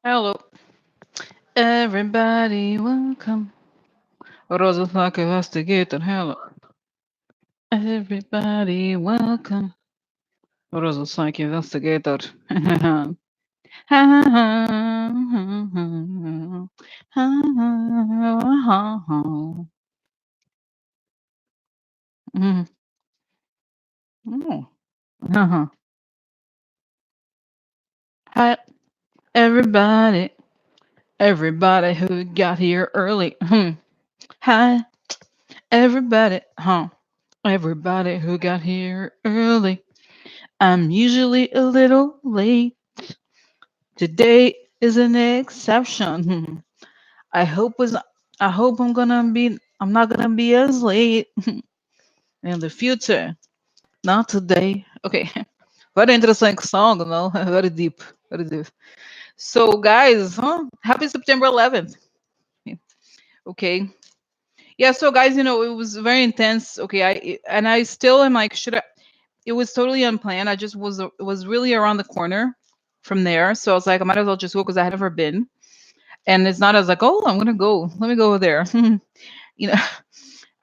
Hello, everybody, welcome. Rosa like investigator, hello. Everybody, welcome. Rosa like investigator. Mhm. Oh. Hi, everybody. Everybody who got here early. Hi, everybody. Everybody who got here early. I'm usually a little late. Today is an exception. I hope was I hope I'm not gonna be as late in the future. Not today. Okay. Very interesting song, no? Very deep. Very deep. So guys, happy September 11th. Okay. Yeah, so guys, it was very intense. Okay, I still am like, should I, it was totally unplanned. I just was it was really around the corner from there. So I was like, I might as well just go because I had never been. And it's not as like, oh, I'm gonna go. Let me go over there. you know,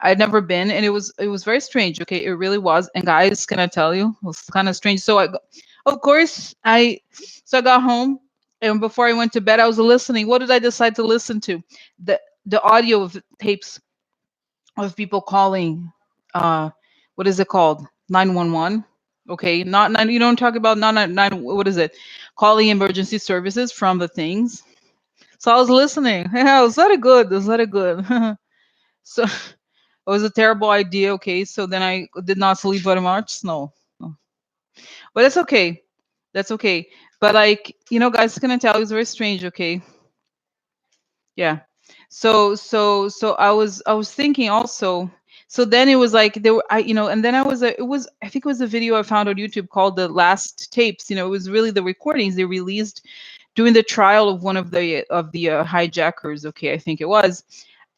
I'd never been, and it was very strange. Okay, it really was. And guys, can I tell you, it was kind of strange. Of course, I got home, and before I went to bed, I was listening. What did I decide to listen to? The the audio of tapes of people calling. Uh, what is it called? 911. Okay, not nine. You don't talk about not nine. What is it? Calling emergency services from the things. So I was listening. Yeah, it was very good. It was very good. So it was a terrible idea. Okay, so then I did not sleep very much. No, no. But it's okay. That's okay. But like guys, can I tell you, it's very strange. Okay, yeah. So I was thinking also. So then it was like there were and then I think it was a video I found on YouTube called the last tapes. It was really the recordings they released during the trial of one of the hijackers. Okay, I think it was.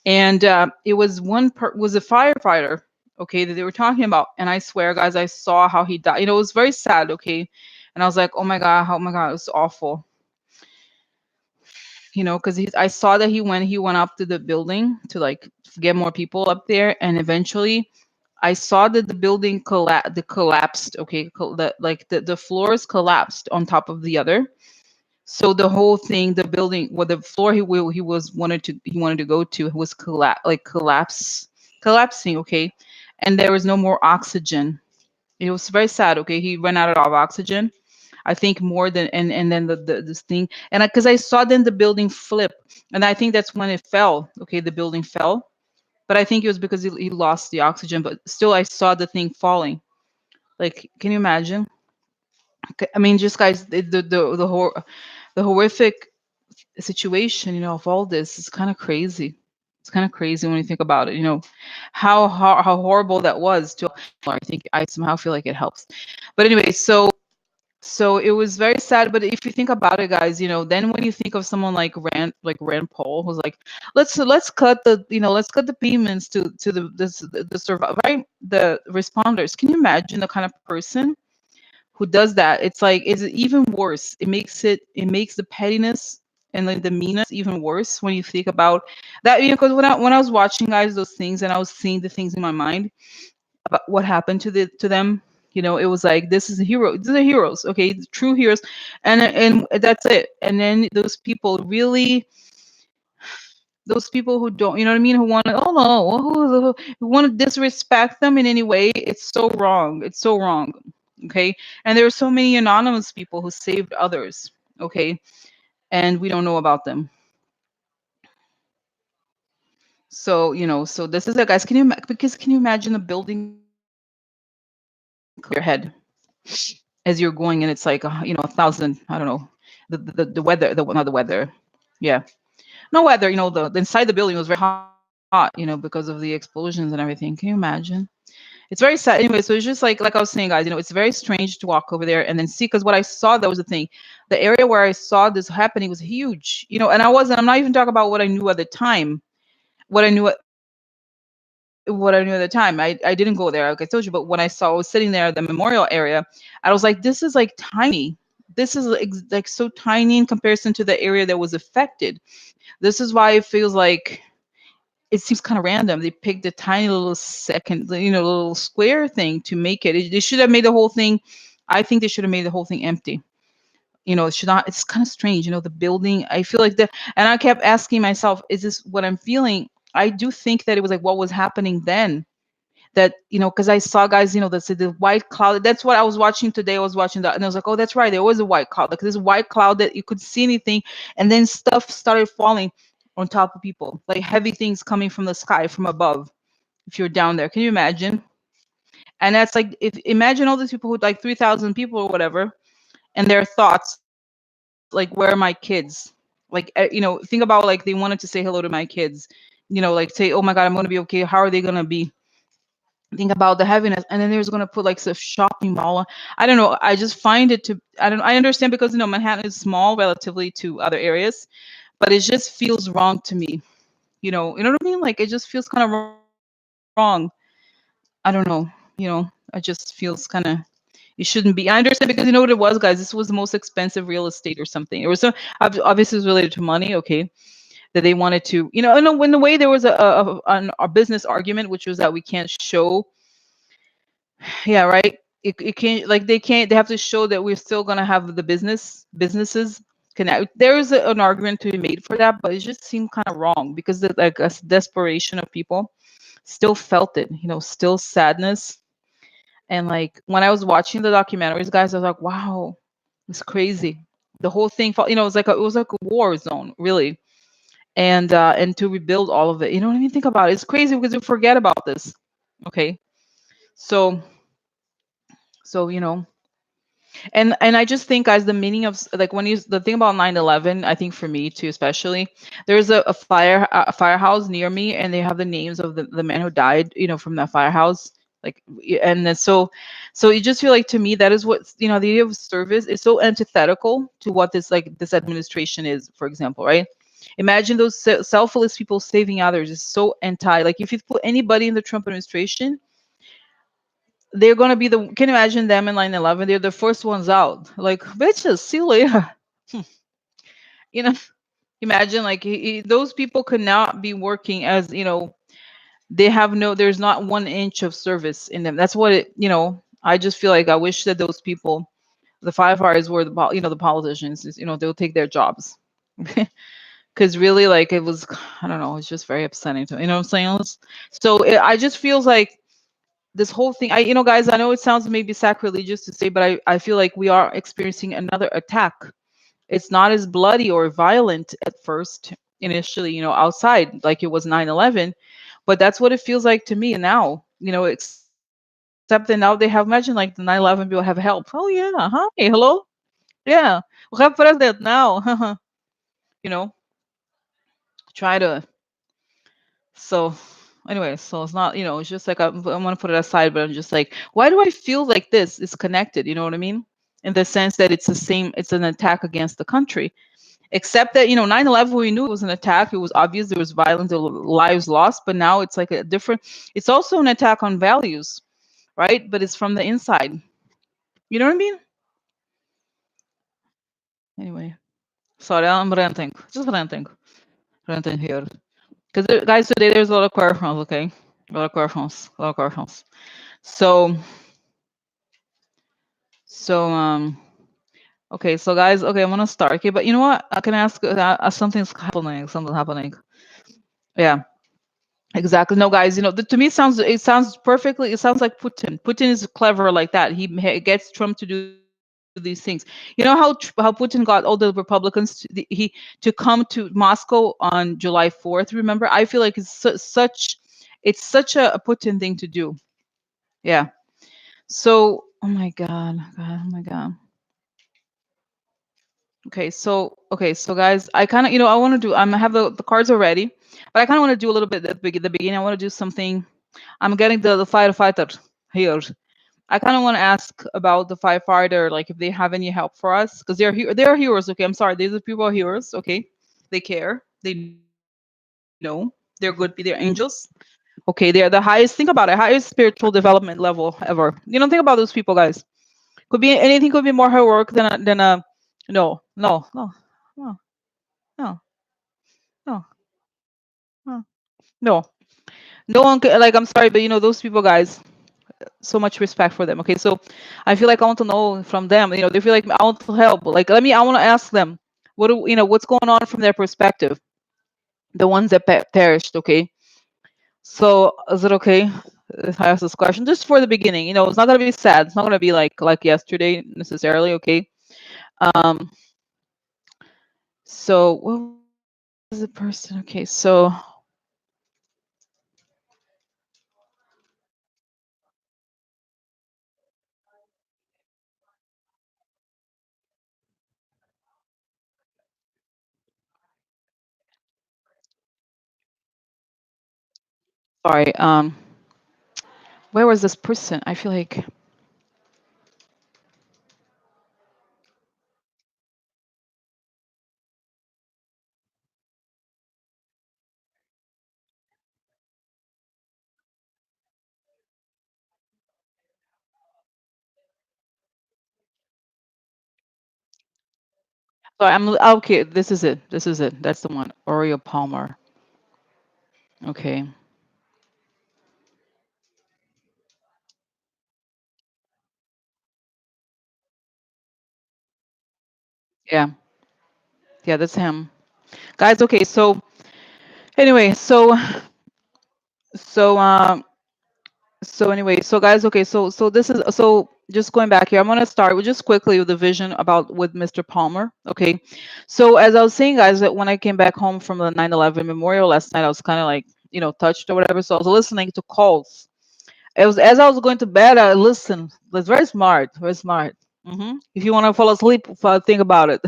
And it was was a firefighter, okay, that they were talking about. And I swear, guys, I saw how he died. It was very sad, okay. And I was like, oh my god, it was awful, because I saw that he went up to the building to like get more people up there, and eventually I saw that the building collapsed, okay, the floors collapsed on top of the other. So the whole thing, the building, well, the floor he wanted to go to was collapsing. Okay, and there was no more oxygen. It was very sad. Okay, he ran out of oxygen. I think more than and then this thing, and because I saw then the building flip, and I think that's when it fell. Okay, the building fell, but I think it was because he lost the oxygen. But still, I saw the thing falling. Like, can you imagine? I mean, just guys, the horrific situation, of all this is kind of crazy. It's kind of crazy when you think about it, how horrible that was to. I think I somehow feel like it helps. But anyway, so it was very sad. But if you think about it, guys, then when you think of someone like Rand Paul, who's like, let's cut the payments to the right, the responders. Can you imagine the kind of person who does that? It's like, it's even worse. It makes the pettiness and like the meanness even worse when you think about that. Because when I was watching, guys, those things, and I was seeing the things in my mind about what happened to them. It was like, this is a hero. These are heroes, okay, the true heroes, and that's it. And then those people really, those people who don't, you know what I mean, who want to, oh no, who want to disrespect them in any way, it's so wrong. It's so wrong. Okay. And there are so many anonymous people who saved others. Okay. And we don't know about them. So this is it, guys. Because can you imagine a building your head as you're going, and it's like, 1,000, I don't know, the weather, not the weather. Yeah. No weather, the inside the building was very hot, because of the explosions and everything. Can you imagine? It's very sad. Anyway, so it's just like I was saying, guys, it's very strange to walk over there and then see, because what I saw, that was the thing. The area where I saw this happening was huge, and I'm not even talking about what I knew at the time. What I knew at the time. I didn't go there, like I told you, but when I was sitting there at the memorial area, I was like, this is like tiny. this is like so tiny in comparison to the area that was affected. This is why it feels like it seems kind of random. They picked a tiny little second, little square thing to make it. They should have made the whole thing. I think they should have made the whole thing empty. It should not. It's kind of strange. The building. I feel like the, and I kept asking myself, is this what I'm feeling? I do think that it was like what was happening then. That because I saw guys, that said the white cloud. That's what I was watching today. I was watching that, and I was like, oh, that's right. There was a white cloud, like this white cloud that you could see anything, and then stuff started falling on top of people, like heavy things coming from the sky from above. If you're down there, can you imagine? And that's like, if imagine all these people who like 3,000 people or whatever, and their thoughts like, where are my kids? Like, think about like they wanted to say hello to my kids, like say, oh my God, I'm going to be okay. How are they going to be? Think about the heaviness, and then there's going to put like some shopping mall. I don't know. I just find it to, I don't, I understand because Manhattan is small relatively to other areas, but it just feels wrong to me. You know what I mean? Like, it just feels kind of wrong. I don't know. It just feels kind of, it shouldn't be. I understand because you know what it was, guys. This was the most expensive real estate or something. It was so obviously it was related to money. Okay, that they wanted to, in the way there was a business argument, which was that we can't show. Yeah, right. It can't, like, they can't. They have to show that we're still gonna have the businesses connect. There is an argument to be made for that, but it just seemed kind of wrong because the like desperation of people still felt it. Still sadness. And like when I was watching the documentaries, guys, I was like, wow, it's crazy. The whole thing, it was like a war zone, really. And to rebuild all of it, you know what I mean? Think about it. It's crazy because you forget about this. Okay, so so. And I just think, guys, the meaning of like when you the thing about 9/11, I think for me too, especially, there's a firehouse near me, and they have the names of the men who died, from that firehouse. Like, and then so you just feel like, to me, that is what, the idea of service is so antithetical to what this administration is, for example, right? Imagine those selfless people saving others is so anti. Like, if you put anybody in the Trump administration, they're gonna be the. Can you imagine them in 9/11? They're the first ones out. Like, bitches, see you later. you know, Imagine, like, those people could not be working as, they have no. There's not 1 inch of service in them. That's what it. I just feel like I wish that those people, the firefighters, were the politicians. They'll take their jobs. Because really, like, it was, I don't know. It's just very upsetting to me. You know what I'm saying? So I just feels like this whole thing, guys, I know it sounds maybe sacrilegious to say, but I feel like we are experiencing another attack. It's not as bloody or violent at first, initially, outside, like it was 9/11, but that's what it feels like to me now, except that now they have, imagine, like the 9/11 people have help. Oh yeah, hi, hello. Yeah, we have president now. you know Try to. So anyway, so it's not, it's just like, I'm going to put it aside, but I'm just like, why do I feel like this is connected? You know what I mean? In the sense that it's the same, it's an attack against the country. Except that, 9/11, we knew it was an attack. It was obvious there was violence, there were lives lost, but now it's like a different, it's also an attack on values, right? But it's from the inside. You know what I mean? Anyway, sorry, I'm ranting. Just ranting. Ranting here. Because, guys, today there's a lot of questions, okay? A lot of questions. A lot of questions. So, so, okay, so guys, okay, I'm gonna start. Okay, but you know what? I can ask, something's happening. Something's happening. Yeah, exactly. No, guys, to me, it sounds perfectly. It sounds like Putin. Putin is clever like that. He gets Trump to do these things. How Putin got all the Republicans to come to Moscow on July 4th. Remember, I feel like it's such a Putin thing to do. Yeah. So, oh my God, oh my God. Okay, so guys, I kind of, I want to do. I have the cards already, but I kind of want to do a little bit at the beginning. I want to do something. I'm getting the firefighter here. I kind of want to ask about the firefighter, like if they have any help for us, because they are heroes. Okay, I'm sorry, these are people are heroes. Okay, they care. They know. They're good. They're angels. Okay, they are the highest. Think about it, highest spiritual development level ever. Think about those people, guys. Could be anything. Could be more heroic than a. No, no, no, no, no, no, no, no. No one could, like. I'm sorry, but those people, guys. So much respect for them. Okay, so I feel like I want to know from them. They feel like I want to help. Like, let me. I want to ask them. What's going on from their perspective? The ones that perished. Okay. So is it okay if I ask this question just for the beginning? It's not gonna be sad. It's not gonna be like yesterday necessarily. Okay. Um. So what was the person? Okay. So sorry. Where was this person? I feel like. Sorry. Okay. This is it. This is it. That's the one. Oreo Palmer. Okay. Yeah. Yeah. That's him. Guys. Okay. So anyway. So so anyway, so guys, okay, so this is so just going back here. I'm gonna start with just quickly with the vision about with Mr. Palmer. Okay, so as I was saying, guys, that when I came back home from the 9/11 memorial last night, I was kind of like touched or whatever. So I was listening to calls. It was as I was going to bed. I listened. It was very smart, very smart. If you want to fall asleep, think about it.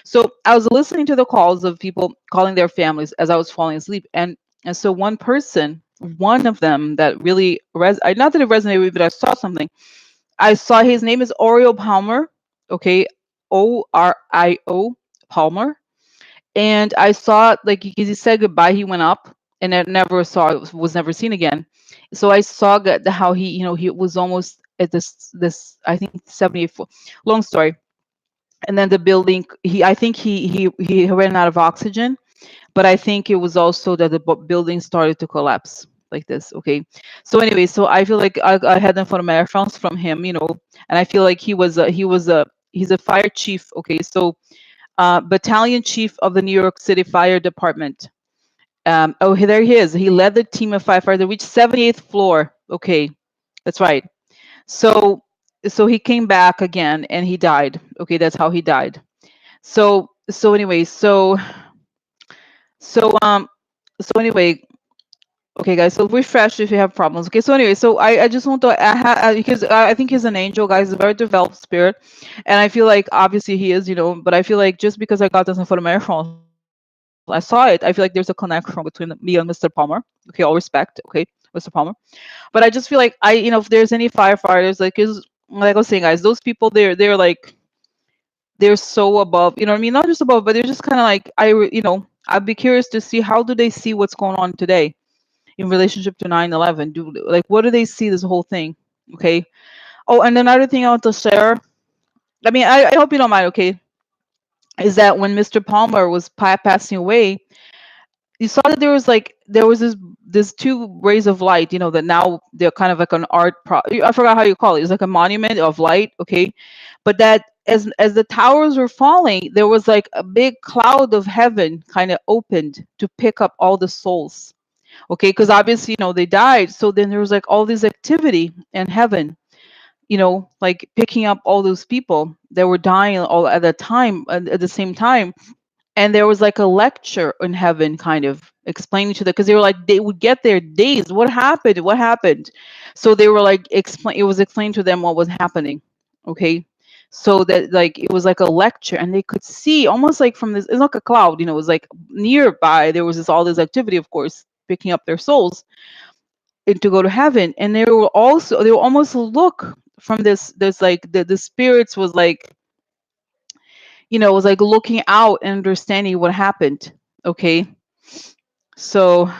So I was listening to the calls of people calling their families as I was falling asleep, and so one of them that really not that it resonated with me, but I saw something. I saw his name is Oriole Palmer. Okay, Orio Palmer, and I saw like he said goodbye. He went up, and I never saw was never seen again. So I saw how he he was almost at this I think 78 foot. Long story. And then the building he I think he ran out of oxygen, but I think it was also that the building started to collapse like this. Okay, so anyway, so I feel like I had them for marathons from him, and I feel like he's a fire chief. Okay, so battalion chief of the New York City Fire Department. Oh, there he is. He led the team of firefighters that reached 78th floor. Okay, that's right. So, so he came back again and he died. Okay, that's how he died. So anyway, so um, so anyway, okay, guys. So refresh if you have problems. Okay, so anyway, so I just want to because I think he's an angel, guys, a very developed spirit, and I feel like obviously he is, but I feel like just because I got this in front of my phone, I saw it. I feel like there's a connection between me and Mr. Palmer. Okay, all respect. Okay, Mr. Palmer. But I just feel like if there's any firefighters, like I was saying, guys, those people they're like they're so above. You know what I mean? Not just above, but they're just kind of like I'd be curious to see how do they see what's going on today in relationship to 9/11. Like what do they see this whole thing? Okay. Oh, and another thing I want to share. I mean, I hope you don't mind. Okay, is that when Mr. Palmer was passing away, you saw that there was this two rays of light, that now they're kind of like an I forgot how you call it. It's like a monument of light, okay? But that as the towers were falling, there was like a big cloud of heaven kind of opened to pick up all the souls. Okay, because obviously, they died. So then there was like all this activity in heaven, like picking up all those people that were dying all at the time at the same time, and there was like a lecture in heaven kind of explaining to them because they were like they would get their days what happened, so they were like explain it was explained to them what was happening. Okay, so that like it was like a lecture and they could see almost like from this, it's like a cloud, it was like nearby there was all this activity, of course, picking up their souls and to go to heaven, and they were almost look from this like the spirits was like it was like looking out and understanding what happened. Okay, so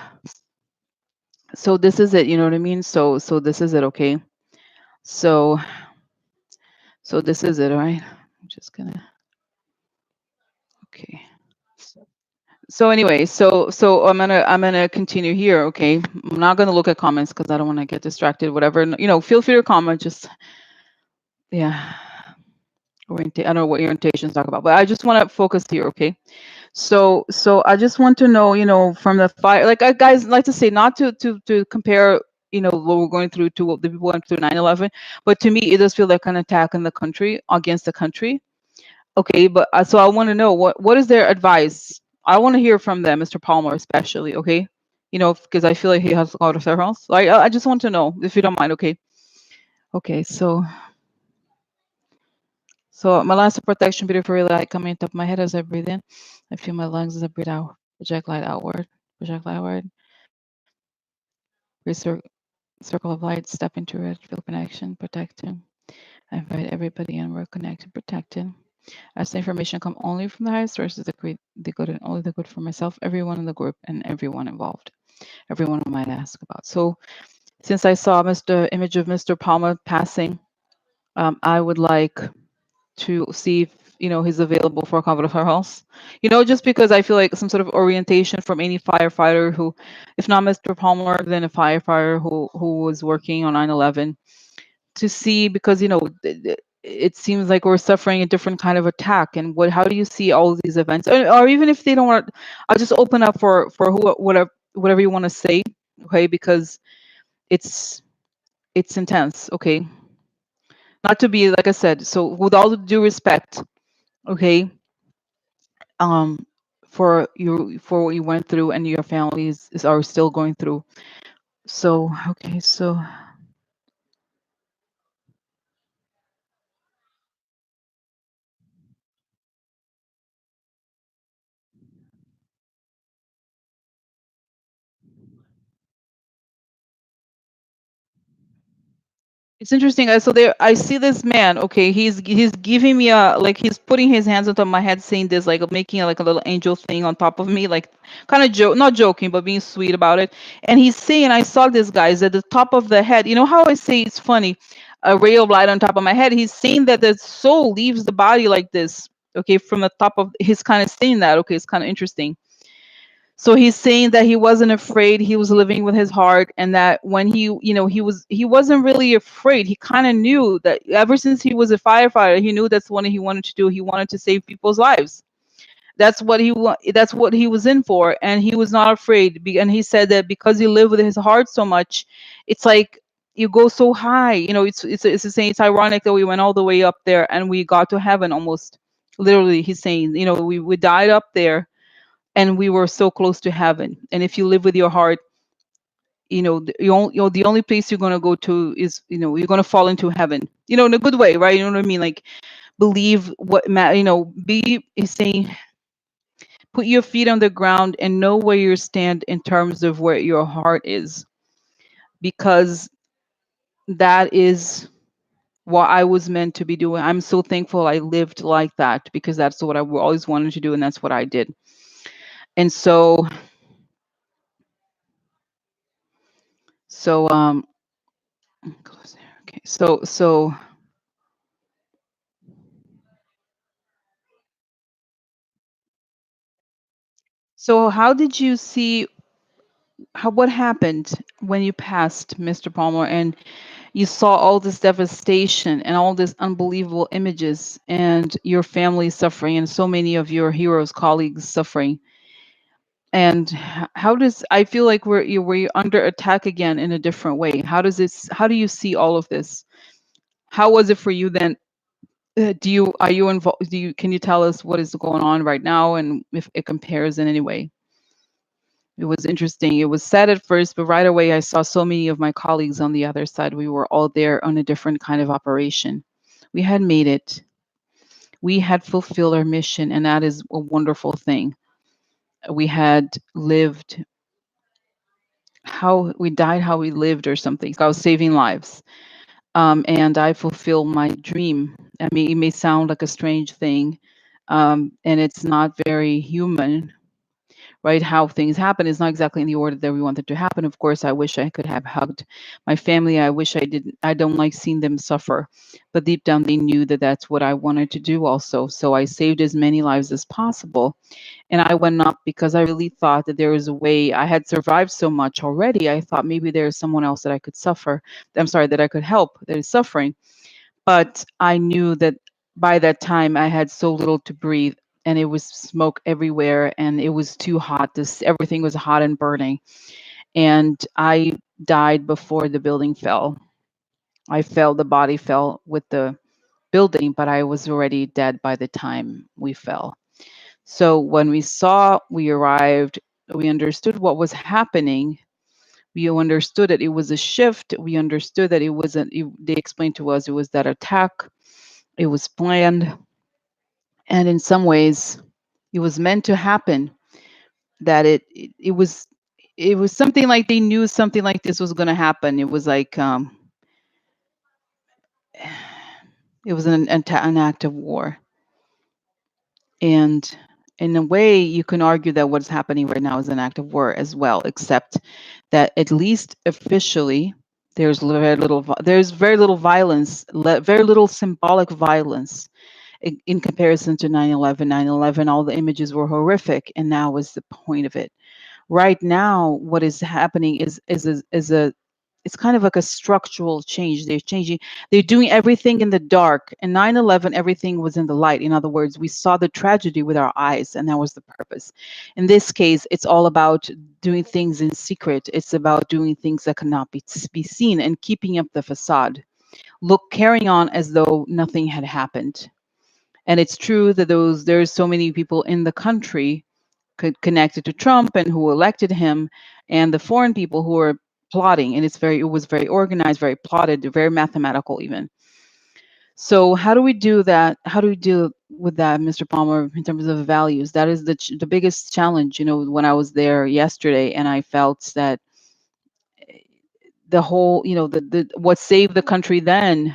this is it, you know what I mean? So this is it. Okay, so So this is it, right? I'm just gonna. Okay. So anyway, so I'm gonna continue here. Okay, I'm not gonna look at comments because I don't want to get distracted. Whatever, feel free to comment. Just yeah, I don't know what your orientations talk about, but I just want to focus here. Okay. So I just want to know, from the fire, like I guys like to say, not to compare, what we're going through to what the people went through 9/11, but to me, it does feel like an attack in the country against the country. Okay, but so I want to know what is their advice. I want to hear from them, Mr. Palmer especially. Okay, because I feel like he has a lot of referrals. Like I just want to know if you don't mind. Okay. Okay. So my last protection, beautiful light coming top of my head as I breathe in. I feel my lungs as I breathe out. Project light outward. Project light outward. Circle of light. Step into it. Feel connection. Protected. I invite everybody in. We're connected. Protected. As the information come only from the highest sources, the good and only the good for myself, everyone in the group, and everyone involved. Everyone I might ask about. So since I saw Mr. image of Mr. Palmer passing, I would like to see if he's available for a convo for house. Just because I feel like some sort of orientation from any firefighter who, if not Mr. Palmer, then a firefighter who was working on 9/11, to see, because it seems like we're suffering a different kind of attack. And how do you see all of these events, or even if they don't want, I'll just open up for whatever you want to say. Okay, because it's intense. Okay, not to be, like I said, so with all due respect, okay, um for what you went through and your families are still going through. So okay, it's interesting. So there, I see this man. Okay, he's giving me a, like, he's putting his hands on top of my head, saying this, like making like a little angel thing on top of me, like kind of joke, not joking, but being sweet about it. And he's saying, I saw this guy's at the top of the head. You know how I say it's funny, a ray of light on top of my head. He's saying that the soul leaves the body like this. Okay, from the top of, he's kind of saying that. Okay, it's kind of interesting. So he's saying that he wasn't afraid, he was living with his heart, and that when he wasn't really afraid. He kind of knew that ever since he was a firefighter, he knew that's what he wanted to do. He wanted to save people's lives. That's what he was in for, and he was not afraid. And he said that because he lived with his heart so much, it's like you go so high. It's saying, it's ironic that we went all the way up there and we got to heaven almost. Literally, he's saying, we died up there and we were so close to heaven. And if you live with your heart, the only place you're going to go to is, you're going to fall into heaven, in a good way, right? You know what I mean? Like, believe be, is saying, put your feet on the ground and know where you stand in terms of where your heart is, because that is what I was meant to be doing. I'm so thankful I lived like that, because that's what I always wanted to do, and that's what I did. And so okay, so how did you see, what happened when you passed, Mr. Palmer, and you saw all this devastation and all these unbelievable images, and your family suffering, and so many of your heroes, colleagues suffering? And how does, I feel like we're under attack again in a different way. How do you see all of this? How was it for you then? Are you involved? Can you tell us what is going on right now, and if it compares in any way? It was interesting. It was sad at first, but right away I saw so many of my colleagues on the other side. We were all there on a different kind of operation. We had made it. We had fulfilled our mission, and that is a wonderful thing. We had lived how we died, how we lived, or something. I was saving lives. And I fulfilled my dream. I mean, it may sound like a strange thing, and it's not very human, right? How things happen is not exactly in the order that we wanted to happen. Of course, I wish I could have hugged my family. I wish I didn't. I don't like seeing them suffer, but deep down they knew that that's what I wanted to do also. So I saved as many lives as possible. And I went up because I really thought that there was a way. I had survived so much already. I thought maybe there's someone else that I could suffer. I'm sorry, that I could help that is suffering. But I knew that by that time I had so little to breathe, and it was smoke everywhere, and it was too hot. This everything was hot and burning, and I died before the building fell. I fell. The body fell with the building, but I was already dead by the time we fell. So when we arrived, we understood what was happening. We understood that it was a shift. We understood that it wasn't, they explained to us it was that attack. It was planned. And in some ways, it was meant to happen. That it was something like they knew something like this was going to happen. It was like, it was an act of war. And in a way, you can argue that what's happening right now is an act of war as well, except that at least officially, there's very little violence, very little symbolic violence in comparison to 9/11. 9/11, all the images were horrific, and now is the point of it. Right now, what is happening is a it's kind of like a structural change. They're changing, they're doing everything in the dark. And 9/11, everything was in the light. In other words, we saw the tragedy with our eyes, and that was the purpose. In this case, it's all about doing things in secret. It's about doing things that cannot be seen and keeping up the facade. Carrying on as though nothing had happened. And it's true that there's so many people in the country connected to Trump and who elected him, and the foreign people who are plotting. And it was very organized, very plotted, very mathematical even. So how do we do that? How do we deal with that, Mr. Palmer, in terms of values? That is the biggest challenge. When I was there yesterday, and I felt that the whole, the what saved the country then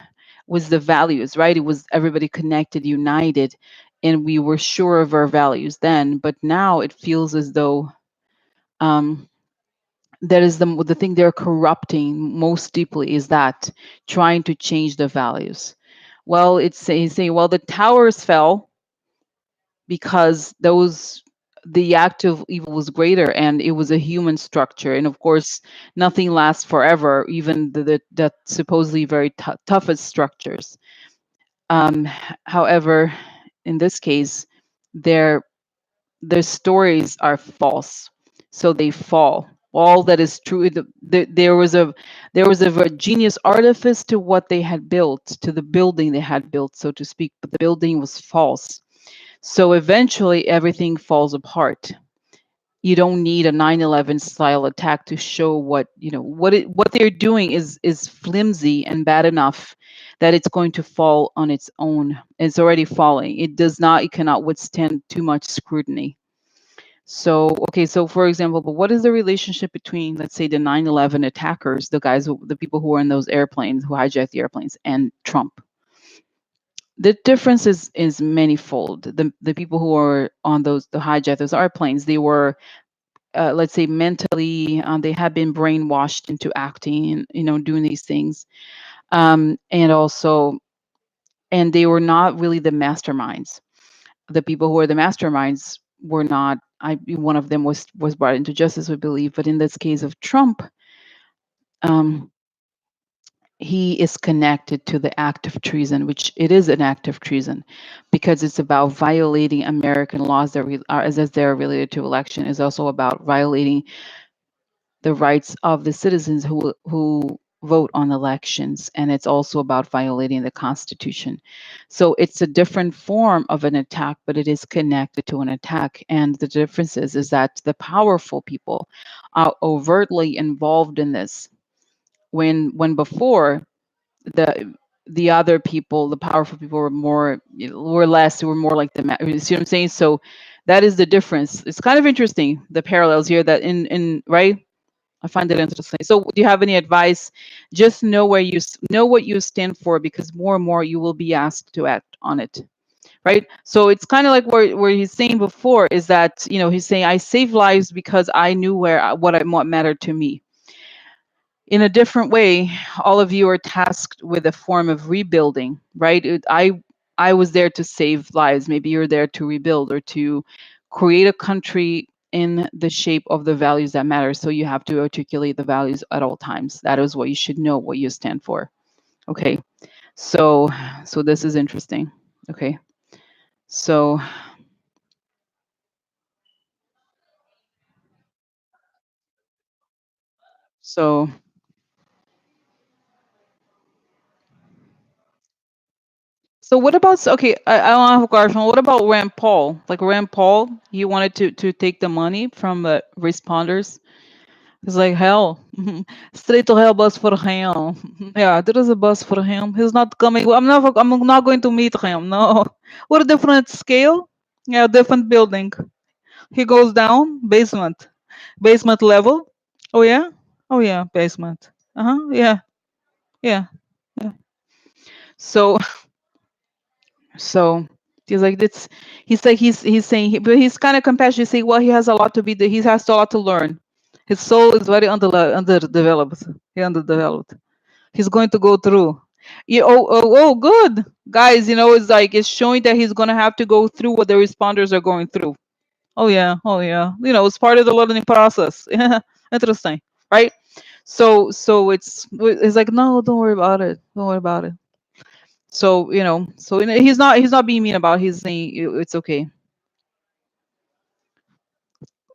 was the values, right? It was everybody connected, united, and we were sure of our values then. But now it feels as though, um, that is the thing they're corrupting most deeply, is that trying to change the values. Well, it's saying, well, the towers fell because the act of evil was greater, and it was a human structure. And of course, nothing lasts forever, even the supposedly very toughest structures. However, in this case, their stories are false, so they fall. All that is true, there was a genius artifice to what they had built, to the building they had built, so to speak, but the building was false. So eventually everything falls apart. You don't need a 9/11 style attack to show what they're doing is flimsy and bad enough that it's going to fall on its own. It's already falling. It cannot withstand too much scrutiny. So, okay, so for example, but what is the relationship between, let's say, the 9/11 attackers, the people who were in those airplanes, who hijacked the airplanes, and Trump? The difference is manifold. The people who are on the hijacked those airplanes, they were, let's say, mentally, they had been brainwashed into acting, doing these things, and also, and they were not really the masterminds. The people who were the masterminds were not. One of them was brought into justice, we believe, but in this case of Trump, um, he is connected to the act of treason, which it is an act of treason, because it's about violating American laws that are as they're related to election. Is also about violating the rights of the citizens who vote on elections, and it's also about violating the Constitution. So it's a different form of an attack, but it is connected to an attack. And the difference is that the powerful people are overtly involved in this, when before, the other people, the powerful people, were less, who were more like you see what I'm saying? So that is the difference. It's kind of interesting, the parallels here, that in right. I find it interesting. So, do you have any advice? Just know know what you stand for, because more and more you will be asked to act on it. right? So it's kind of like where he's saying before is that, he's saying I saved lives because I knew what mattered to me. In a different way, all of you are tasked with a form of rebuilding, right? I was there to save lives. Maybe you're there to rebuild or to create a country in the shape of the values that matter. So you have to articulate the values at all times. That is what you should know, what you stand for. Okay. So this is interesting. Okay. So so So what about okay? I don't have a question. What about Rand Paul? Like Rand Paul, he wanted to take the money from the responders. He's like hell, straight to hell, bus for him. Yeah, there is a bus for him. He's not coming. I'm not going to meet him. No, what a different scale. Yeah, different building. He goes down basement level. Oh yeah, oh yeah, basement. Yeah, yeah, yeah. So So he's like this. He's like he's saying, but he's kind of compassionate. He's saying, well, he has a lot to be. He has a lot to learn. His soul is very underdeveloped. He underdeveloped. He's going to go through. Yeah. Oh, good guys. It's like it's showing that he's going to have to go through what the responders are going through. Oh yeah. Oh yeah. It's part of the learning process. Yeah. Interesting, right? So it's like no, don't worry about it. Don't worry about it. So he's not being mean about it. He's saying it's okay.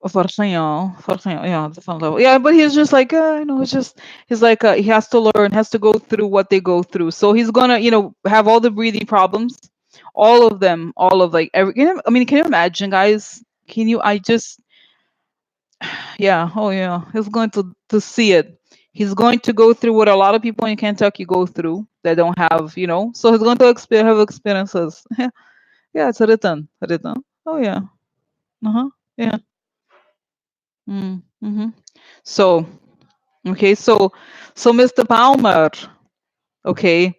Farsinho, yeah, different level. Yeah, but he's just like, it's just he's like he has to learn, has to go through what they go through. So he's gonna, have all the breathing problems, all of them, all of like every. I mean, can you imagine, guys? Can you? I just, yeah, oh yeah, he's going to see it. He's going to go through what a lot of people in Kentucky go through that don't have, So he's going to have experiences. Yeah, it's written. Oh yeah. Uh-huh. Yeah. Mm-hmm. So, okay, so Mr. Palmer, okay.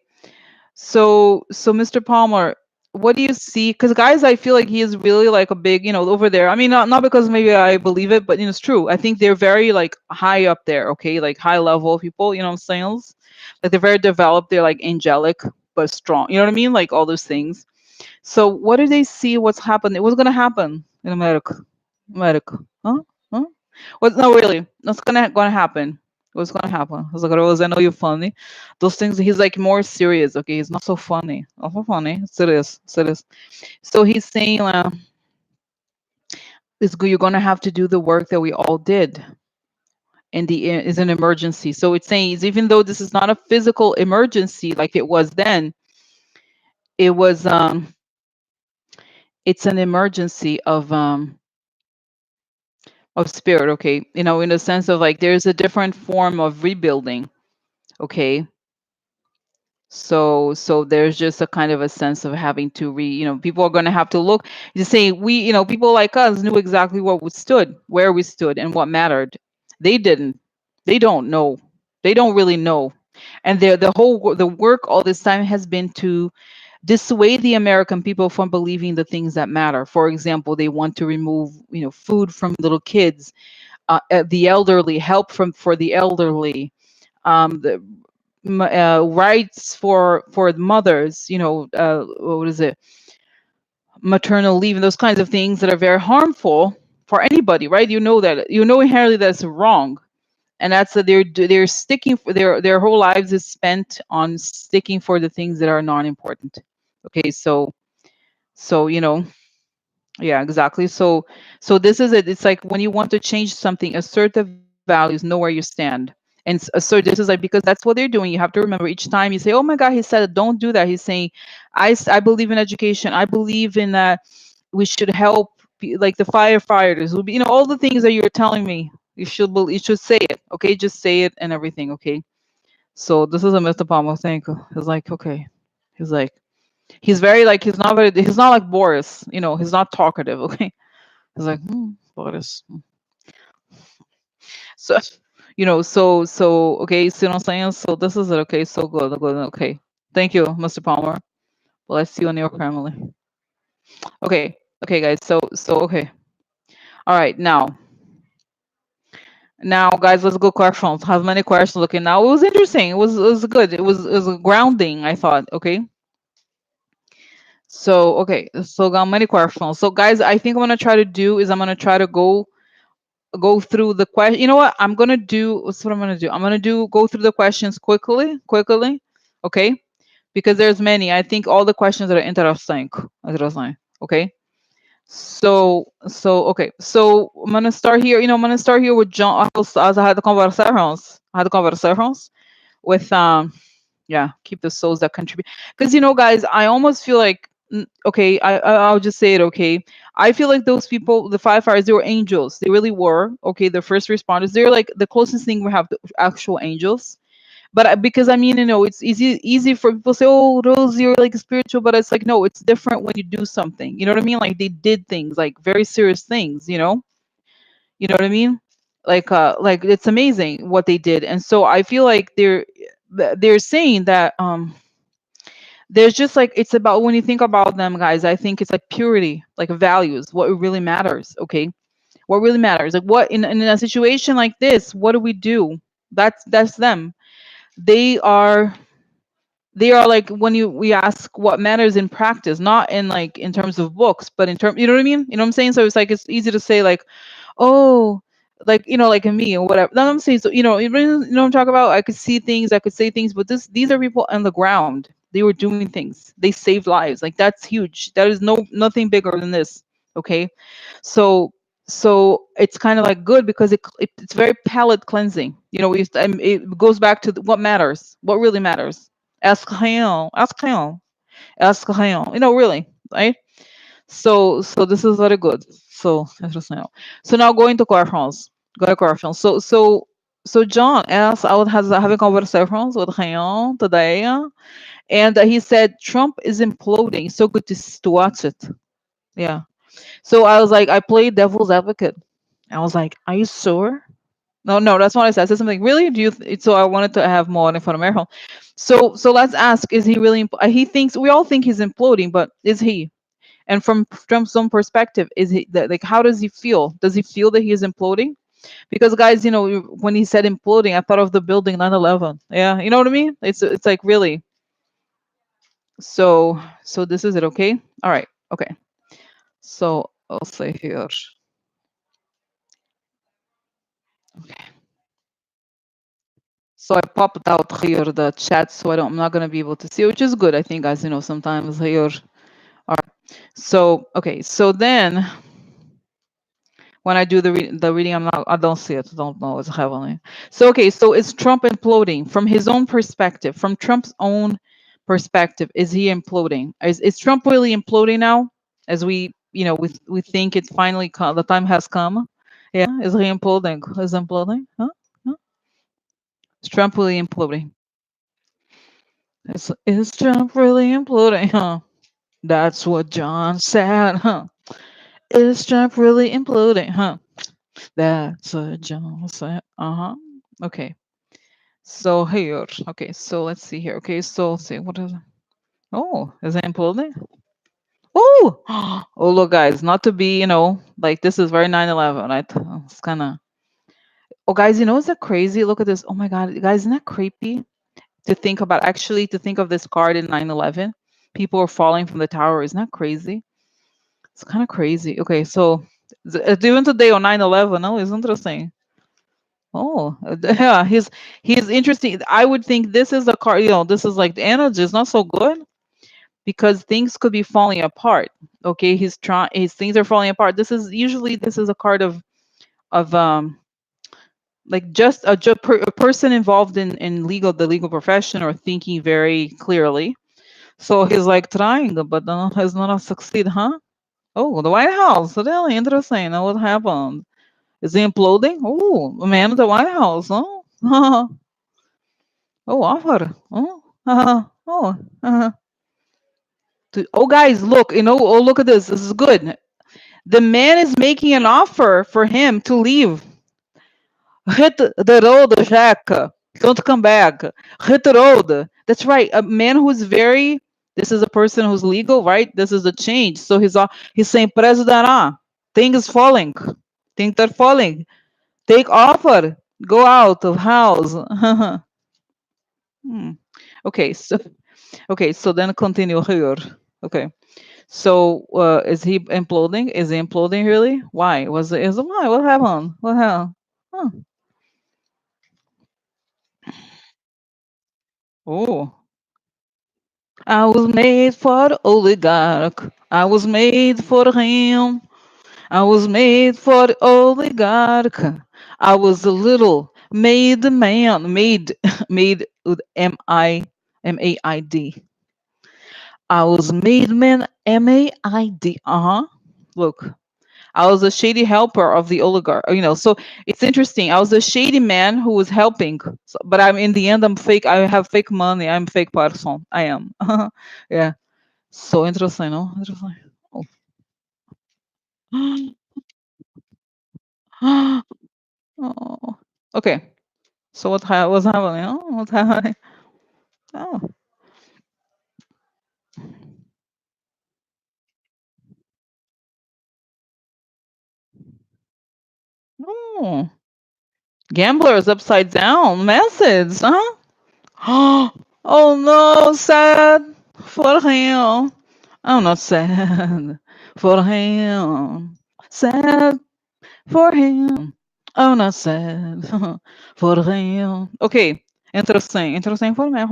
So Mr. Palmer, what do you see? Because guys, I feel like he is really like a big, over there. I mean, not because maybe I believe it, but it's true. I think they're very like high up there, okay, like high level people, sales. Like they're very developed, they're like angelic but strong. You know what I mean? Like all those things. So what do they see? What's happening? What's gonna happen in America? America? Huh? Huh? What's no really? What's gonna happen? What's gonna happen? I was like, Rose, I know you're funny. Those things. He's like more serious. Okay, he's not so funny. Not so funny. Serious. Serious. So he's saying, you're gonna have to do the work that we all did. And the is an emergency. So it's saying even though this is not a physical emergency like it was then, it was it's an emergency of spirit, okay, in the sense of like there's a different form of rebuilding, okay. So there's just a kind of a sense of having to people are going to have to look to say we, people like us knew exactly what we stood, where we stood and what mattered. They didn't. They don't know. They don't really know. And the work all this time has been to dissuade the American people from believing the things that matter. For example, they want to remove, food from little kids, the elderly, help for the elderly, the rights for mothers, what is it, maternal leave, and those kinds of things that are very harmful for anybody, right? That inherently that's wrong, and that's that they're sticking for their whole lives is spent on sticking for the things that are non-important. Okay, so yeah, exactly. So this is it. It's like when you want to change something, assert the values, know where you stand. And assert this is like because that's what they're doing. You have to remember each time you say, "Oh my God, he said it. Don't do that." He's saying, I believe in education. I believe in that we should help like the firefighters. Will be, all the things that you're telling me. You should say it. Okay, just say it and everything. Okay. So this is a Mr. Palmer thing. He's like, okay. He's like, he's very like he's not like Boris. He's not talkative. Okay. He's like, Boris. So, okay, see what I'm saying? So this is it. Okay, so good, good, okay. Thank you, Mr. Palmer. Bless you and your family. Okay, okay, guys. So okay. All right, now, guys, let's go questions. Have many questions. Okay, now it was interesting. It was good. It was grounding. I thought. Okay. So okay, so got many questions. So guys, I think I'm gonna try to do is I'm gonna try to go through the question. You know what? I'm gonna do. What's what I'm gonna do? I'm gonna do go through the questions quickly. Okay, because there's many. I think all the questions are interesting. Interesting. Okay. Okay. So I'm gonna start here. I'm gonna start here with John. I had conversations. I had conversations with yeah, keep the souls that contribute. Because guys, I almost feel like okay, I'll just say it. Okay, I feel like those people, the firefighters, they were angels. They really were. Okay, the first responders, they're like the closest thing we have to actual angels. But because I mean, it's easy for people to say, "Oh, Rose, you're like spiritual," but it's like no, it's different when you do something. You know what I mean? Like they did things, like very serious things. You know what I mean? Like it's amazing what they did, and so I feel like they're saying that there's just like it's about when you think about them, guys. I think it's like purity, like values, what really matters. Okay, what really matters, like what in a situation like this, what do we do? That's them. They are they are like when we ask what matters in practice, not in like in terms of books, but in terms, you know what I mean? You know what I'm saying? So it's like it's easy to say like, oh, like like in me or whatever. No, I'm saying so. What I'm talking about. I could see things, I could say things, but these are people on the ground. They were doing things. They saved lives. Like that's huge. That is nothing bigger than this. Okay, so it's kind of like good because it's very palate cleansing. It goes back to what matters, what really matters. Ask him, ask him. Really, right? So this is very good. So interesting. So now going to questions. Go to questions. So John asked, I was having conversations with him today, and he said Trump is imploding. So good to watch it. Yeah. So I was like, I played devil's advocate. I was like, are you sure? No, no, that's what I said. I said something. Really? Do you? So I wanted to have more information. So let's ask: is he really? He thinks we all think he's imploding, but is he? And from Trump's own perspective, is he like? How does he feel? Does he feel that he is imploding? Because guys, when he said imploding, I thought of the building 9/11. Yeah, you know what I mean? It's like really. So this is it. Okay. All right. Okay. So I'll say here. Okay. So I popped out here the chat, so I'm not gonna be able to see, which is good. I think, guys. Sometimes here. All right. So okay. So then when I do the reading, I don't see it. Don't know it's heavily. So okay. So is Trump imploding from his own perspective? From Trump's own perspective, is he imploding? Is Trump really imploding now? As we think it's finally the time has come. Yeah. Is he imploding? Is imploding? Huh? Huh? Is Trump really imploding? Is Trump really imploding? Huh? That's what John said. Huh? Is Trump really imploding? Huh? That's what John said. Uh huh. Okay. So here. Okay. So let's see here. Okay. So see what is. Oh, is it imploding? Oh. Oh, look, guys. Not to be, like this is very 9/11. Right? It's kind of. Oh, guys. Is that crazy? Look at this. Oh my God, guys. Isn't that creepy? To think of this card in 9/11, people are falling from the tower. Isn't that crazy? It's kind of crazy. Okay, so even today on 9/11, no, it's interesting. Oh, yeah, he's interesting. I would think this is a card. This is like the energy is not so good because things could be falling apart. Okay, his things are falling apart. This is a card of like just a person involved in the legal profession or thinking very clearly. So he's like trying, but has not succeed, huh? Oh, the White House. Really interesting. Now what happened? Is he imploding? Oh, a man at the White House. Oh, oh, offer. Oh, oh, oh, guys, look. Oh, look at this. This is good. The man is making an offer for him to leave. Hit the road, Jack. Don't come back. Hit the road. That's right. A man who's very This is a person who's legal, right? This is a change. So he's saying, President, things is falling. Things are falling. Take offer. Go out of house. Hmm. Okay, so then continue here. Okay. So is he imploding? Is he imploding really? Why? Why? What happened? What happened? Huh. Oh. I was made for the oligarch. I was made for him. I was made for the oligarch. I was a little made man. Made made with MAID. I was made man MAID. Uh-huh. Look. I was a shady helper of the oligarch. So it's interesting. I was a shady man who was helping, but I'm in the end. I'm fake. I have fake money. I'm fake person. I am. Yeah. So interesting, no? Interesting. Oh. Oh. Okay. So what's happening? Oh, what's happening? Oh. Oh. Gamblers upside down. Message, huh? Oh no, sad for him. I'm not sad for him. Sad for him. I'm not sad for him. Okay. Interesting. Interesting for me.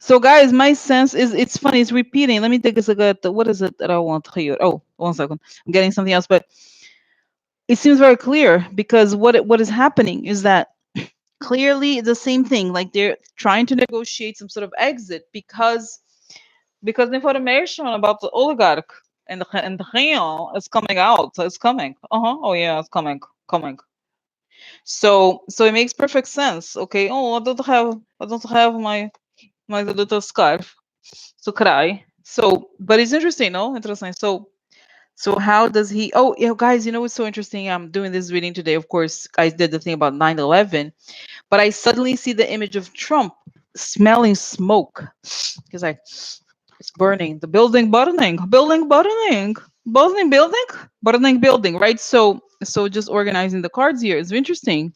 So guys, my sense is it's funny, it's repeating. Let me take a look at what is it that I want here. Oh, 1 second. I'm getting something else, but it seems very clear because what is happening is that clearly the same thing, like they're trying to negotiate some sort of exit because the information about the oligarch and the real is coming out. So it's coming. Oh yeah, it's coming. So it makes perfect sense. Okay. Oh, I don't have my little scarf to cry. So, but it's interesting, no? Interesting. So how does he? Oh, yeah, guys. What's so interesting? I'm doing this reading today. Of course, I did the thing about 9/11, but I suddenly see the image of Trump smelling smoke. He's like, it's burning. The building burning. Building burning. Burning building. Right. So just organizing the cards here is interesting.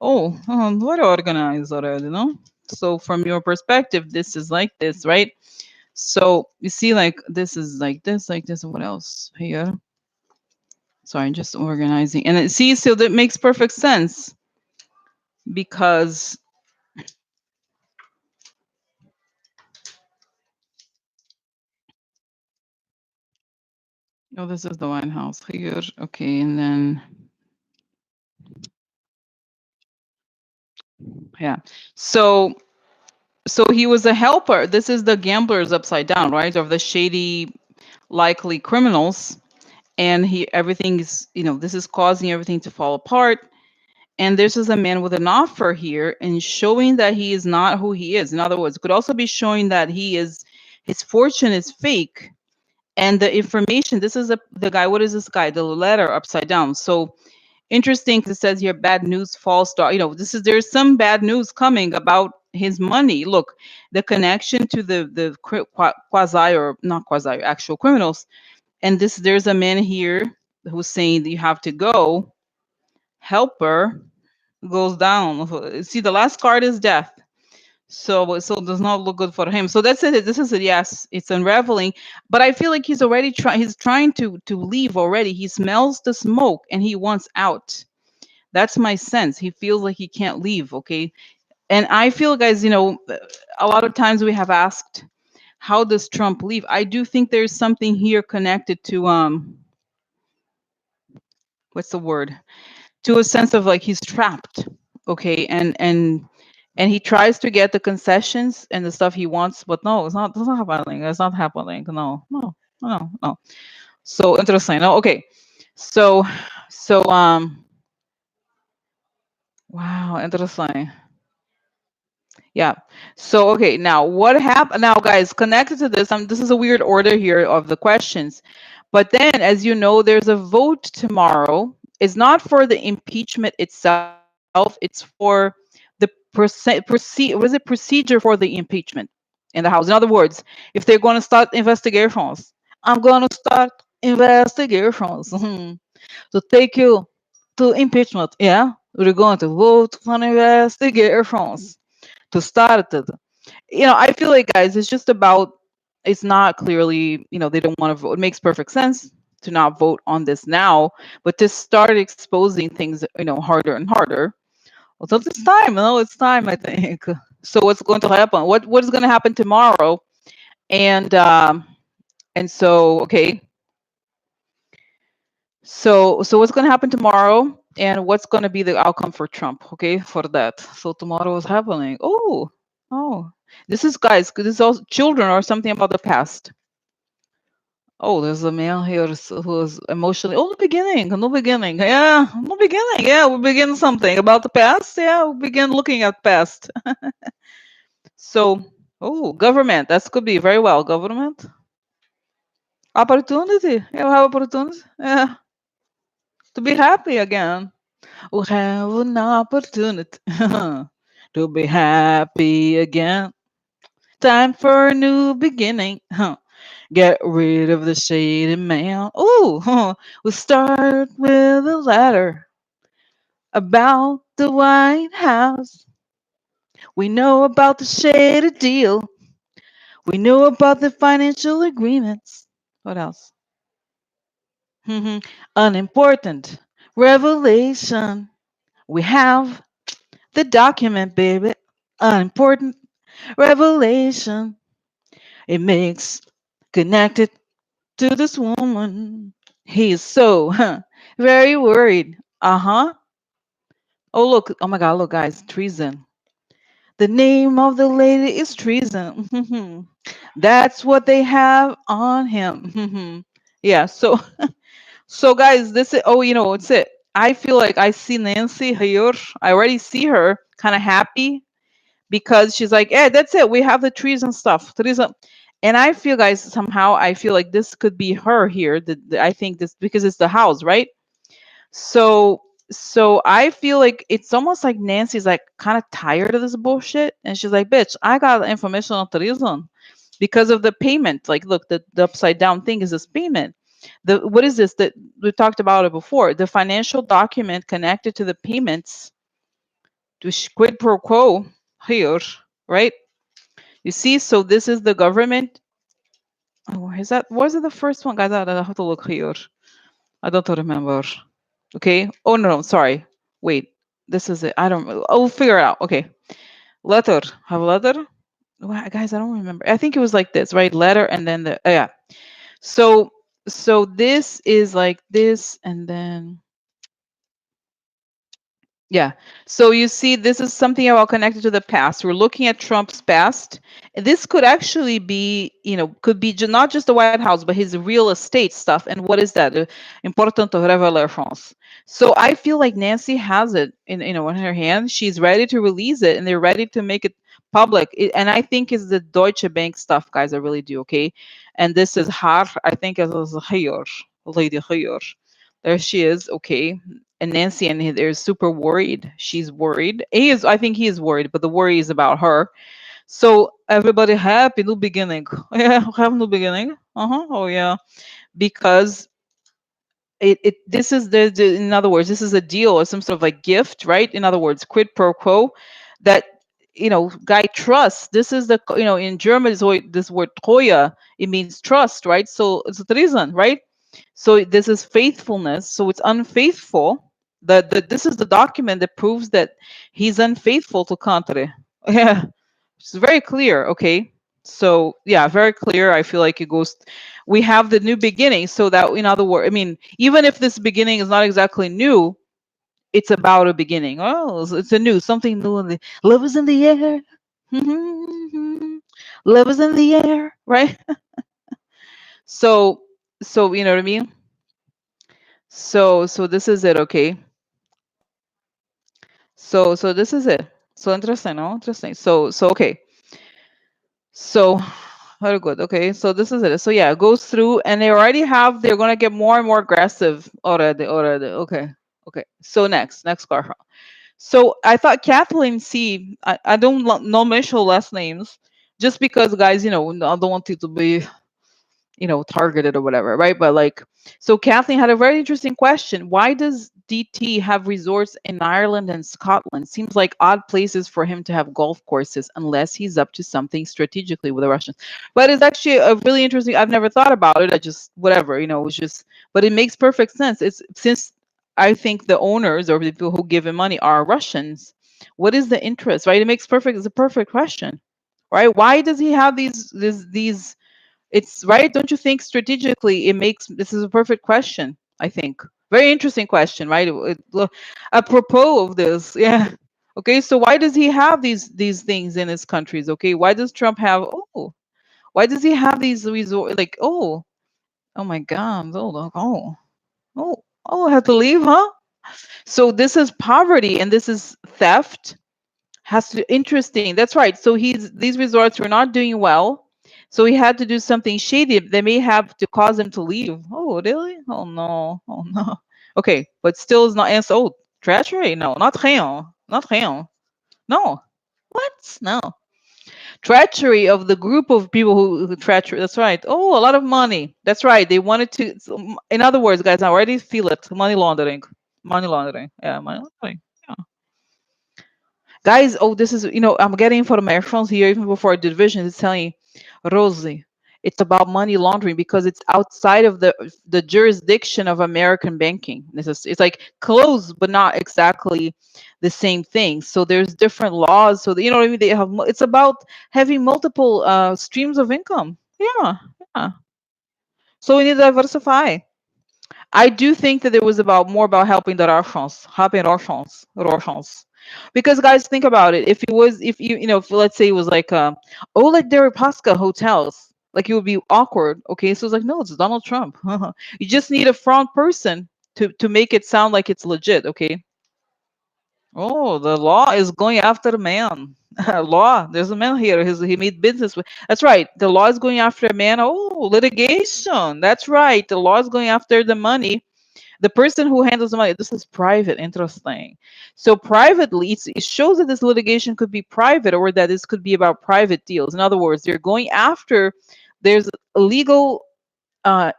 Oh, what organized already, no? So from your perspective, this is like this, right? So you see, like this is like this, like this. What else here? Sorry, just organizing, and see, so that makes perfect sense because oh, this is the White House here. Okay, and then yeah, so he was a helper. This is the gamblers upside down, right? Of the shady, likely criminals, and everything is, this is causing everything to fall apart. And this is a man with an offer here and showing that he is not who he is. In other words, it could also be showing that his fortune is fake. And the information, this is the guy, what is this guy? The letter upside down. So interesting, 'cause it says here, bad news, false start. There's some bad news coming about his money. Look, the connection to the quasi, or not quasi, actual criminals. And there's a man here who's saying that you have to go. Helper goes down. See, the last card is death. So it does not look good for him. So that's it. This is it. Yes, it's unraveling. But I feel like he's already trying. He's trying to leave already. He smells the smoke and he wants out. That's my sense. He feels like he can't leave. Okay, and I feel, guys, a lot of times we have asked, how does Trump leave? I do think there's something here connected to what's the word? To a sense of like he's trapped. Okay, and he tries to get the concessions and the stuff he wants, but no, it's not happening. It's not happening. No. So interesting. No, okay. So wow, interesting. Yeah. So okay, now what happened? Now, guys, connected to this, this is a weird order here of the questions, but then, as you know, there's a vote tomorrow. It's not for the impeachment itself. It's for the what is it? Procedure for the impeachment. in the House. In other words, if they're going to start investigations, I'm going to start investigations to take you to impeachment. Yeah, we're going to vote on investigations to start it. I feel like, guys, it's just about, it's not clearly, they don't want to vote. It makes perfect sense to not vote on this now, but to start exposing things, harder and harder. Well, so it's time, it's time, I think. So what's going to happen? What is going to happen tomorrow? And so, okay. So what's going to happen tomorrow, and what's going to be the outcome for Trump? Okay, for that. So tomorrow is happening. Oh, this is, guys. This is all children or something about the past. Oh, there's a man here who's emotionally. Oh, the beginning, no beginning. Yeah, no beginning. Yeah, we begin something about the past. Yeah, we begin looking at past. So, oh, government. That could be very well. Government opportunity. Yeah, we have opportunity. Yeah, to be happy again. We have an opportunity to be happy again. Time for a new beginning. Get rid of the shady man. Oh, we'll start with a letter about the White House. We know about the shady deal. We know about the financial agreements. What else? Unimportant revelation. We have the document, baby. Unimportant revelation. It makes connected to this woman. He is so very worried. Uh-huh. Oh, look. Oh my God. Look, guys. Treason. The name of the lady is treason. That's what they have on him. Yeah. So guys, this is, oh, it's it. I feel like I see Nancy here. I already see her kind of happy because she's like, yeah, that's it. We have the treason stuff. Treason. And I feel, guys, somehow I feel like this could be her here. I think this because it's the house, right? So so I feel like it's almost like Nancy's like kind of tired of this bullshit, and she's like, "Bitch, I got information on treason because of the payment. Like, look, the upside down thing is this payment. The what is this that we talked about it before? The financial document connected to the payments to quid pro quo here, right? You see, so this is the government. Oh, is that was it the first one, guys? I have to look here. I don't remember. Okay. Oh no, sorry. Wait. This is it. I don't. Oh, we'll figure it out. Okay. Letter. Have a letter. Guys, I don't remember. I think it was like this, right? Letter and then the yeah. So this is like this, and then yeah. So you see, this is something about connected to the past. We're looking at Trump's past. This could actually be, could be not just the White House, but his real estate stuff. And what is that? Important revelations. So I feel like Nancy has it in her hand. She's ready to release it, and they're ready to make it public. And I think it's the Deutsche Bank stuff, guys. I really do. Okay. And this is her. I think it was here, Lady here. There she is. Okay. And Nancy and they're super worried. She's worried. I think he is worried, but the worry is about her. So everybody happy, new beginning. Yeah, have new beginning. Oh yeah. Because this is in other words, this is a deal or some sort of like gift, right? In other words, quid pro quo that guy trusts. This is the in German is this word Treue, it means trust, right? So it's the reason, right? So this is faithfulness. So it's unfaithful. This is the document that proves that he's unfaithful to country. Yeah, it's very clear. Okay, so yeah, very clear. I feel like it goes. We have the new beginning. So that, in other words, I mean, even if this beginning is not exactly new, it's about a beginning. Oh, it's a new something new. Love is in the air. Love is in the air, right? So you know what I mean. So this is it, okay? So this is it. So interesting, no? Interesting. So okay. So very good. Okay. So this is it. So yeah, it goes through and they're gonna get more and more aggressive already. Okay. Okay. So next card. So I thought Kathleen C. I don't know Michelle last names, Just because, guys, I don't want you to be, targeted or whatever, right? But like, so Kathleen had a very interesting question. Why does DT have resorts in Ireland and Scotland? Seems like odd places for him to have golf courses unless he's up to something strategically with the Russians. But it's actually a really interesting, I've never thought about it. I just, whatever, it was just, but it makes perfect sense. It's since I think the owners or the people who give him money are Russians. What is the interest, right? It makes perfect, it's a perfect question, right? Why does he have these it's right. Don't you think strategically it makes this is a perfect question? I think very interesting question, right? Apropos of this, yeah. Okay, so why does he have these things in his countries? Okay, why does Trump have? Oh, why does he have these resort like? Oh my God! I have to leave, huh? So this is poverty and this is theft has to interesting. That's right. So these resorts were not doing well. So he had to do something shady. They may have to cause him to leave. Oh, really? Oh no. Oh no. Okay, but still is not answer. Oh, treachery? No, not real. Not real. No. What? No. Treachery of the group of people who treachery. That's right. Oh, a lot of money. That's right. They wanted to. In other words, guys, I already feel it. Money laundering. Money laundering. Yeah, money laundering. Yeah. Guys, oh, this is, I'm getting information here even before the division. It's telling Rosie, it's about money laundering because it's outside of the jurisdiction of American banking. It's like close, but not exactly the same thing. So there's different laws. So you know what I mean? It's about having multiple streams of income. Yeah, yeah. So we need to diversify. I do think that it was about more about helping the Russians. Because guys, think about it. If it was, if if let's say it was like, oh, like Deripaska hotels, like it would be awkward. Okay, so it's like, no, it's Donald Trump. You just need a front person to make it sound like it's legit. Okay. Oh, the law is going after the man. Law, there's a man here. He made business with. That's right. The law is going after a man. Oh, litigation. That's right. The law is going after the money, the person who handles the money. This is private. Interesting. So privately, it shows that this litigation could be private, or that this could be about private deals. In other words, they're going after, there's legal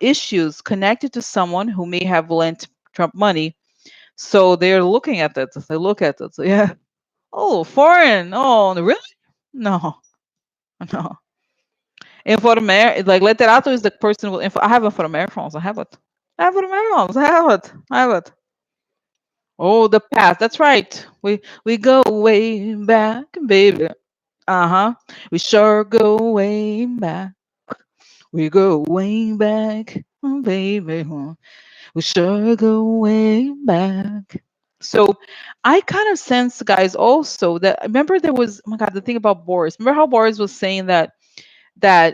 issues connected to someone who may have lent Trump money. So they're looking at that. They look at it. So yeah. Oh, foreign. Oh, really? No, no. Informer, like literato is the person with info. I have informations. I have it. I have informations. I have it. I have it. Oh, the past. That's right. We go way back, baby. Uh-huh. We sure go way back. We go way back, baby. Huh? We sure go way back. So I kind of sense, guys, also that remember there was, oh my God, the thing about Boris. Remember how Boris was saying that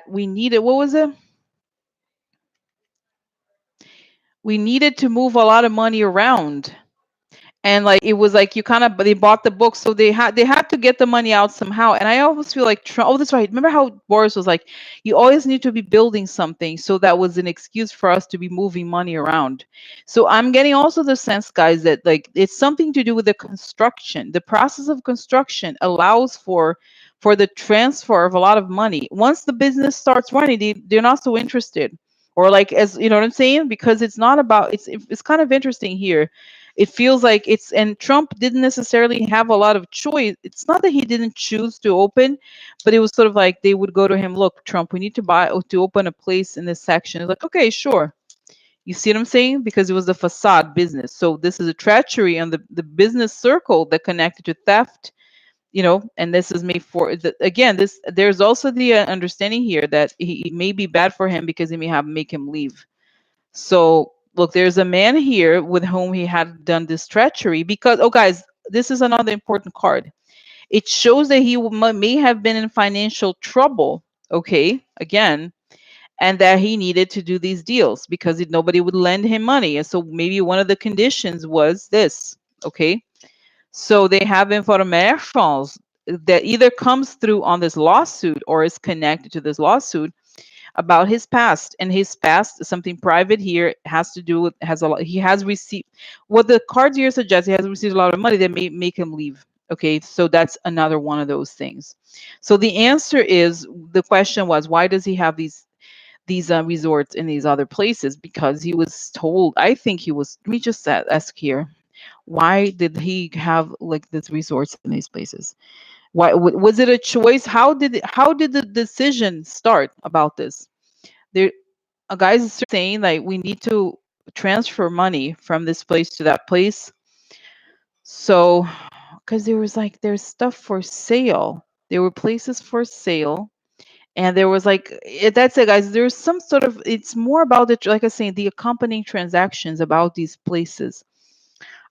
we needed, what was it? We needed to move a lot of money around. And like it was like you kind of, but they bought the book, so they had to get the money out somehow. And I always feel like oh, that's right. Remember how Boris was like, you always need to be building something, so that was an excuse for us to be moving money around. So I'm getting also the sense, guys, that like it's something to do with the construction. The process of construction allows for the transfer of a lot of money. Once the business starts running, they're not so interested. Or like, as you know what I'm saying, because it's not about, it's kind of interesting here. It feels like it's, and Trump didn't necessarily have a lot of choice. It's not that he didn't choose to open, but it was sort of like they would go to him, look, Trump, we need to open a place in this section. It's like, okay, sure. You see what I'm saying? Because it was the facade business. So this is a treachery on the business circle that connected to theft, and this is made for again, this, there's also the understanding here that it may be bad for him because he may have make him leave. So look, there's a man here with whom he had done this treachery because, oh guys, this is another important card. It shows that he may have been in financial trouble, okay, again, and that he needed to do these deals because nobody would lend him money. And so maybe one of the conditions was this, okay? So they have informations that either comes through on this lawsuit or is connected to this lawsuit about his past. And his past is something private here, has to do with, has a lot, he has received, what the cards here suggest, he has received a lot of money that may make him leave. Okay, so that's another one of those things. So the answer is, the question was, why does he have these resorts in these other places? Because he was told, I think he was, let me just ask here, why did he have like these resorts in these places? Why was it a choice? How did the decision start about this? There, a guy's saying like we need to transfer money from this place to that place. So, because there was like there's stuff for sale. There were places for sale, and there was like that's it, guys. There's some sort of, it's more about the, like I was saying, the accompanying transactions about these places.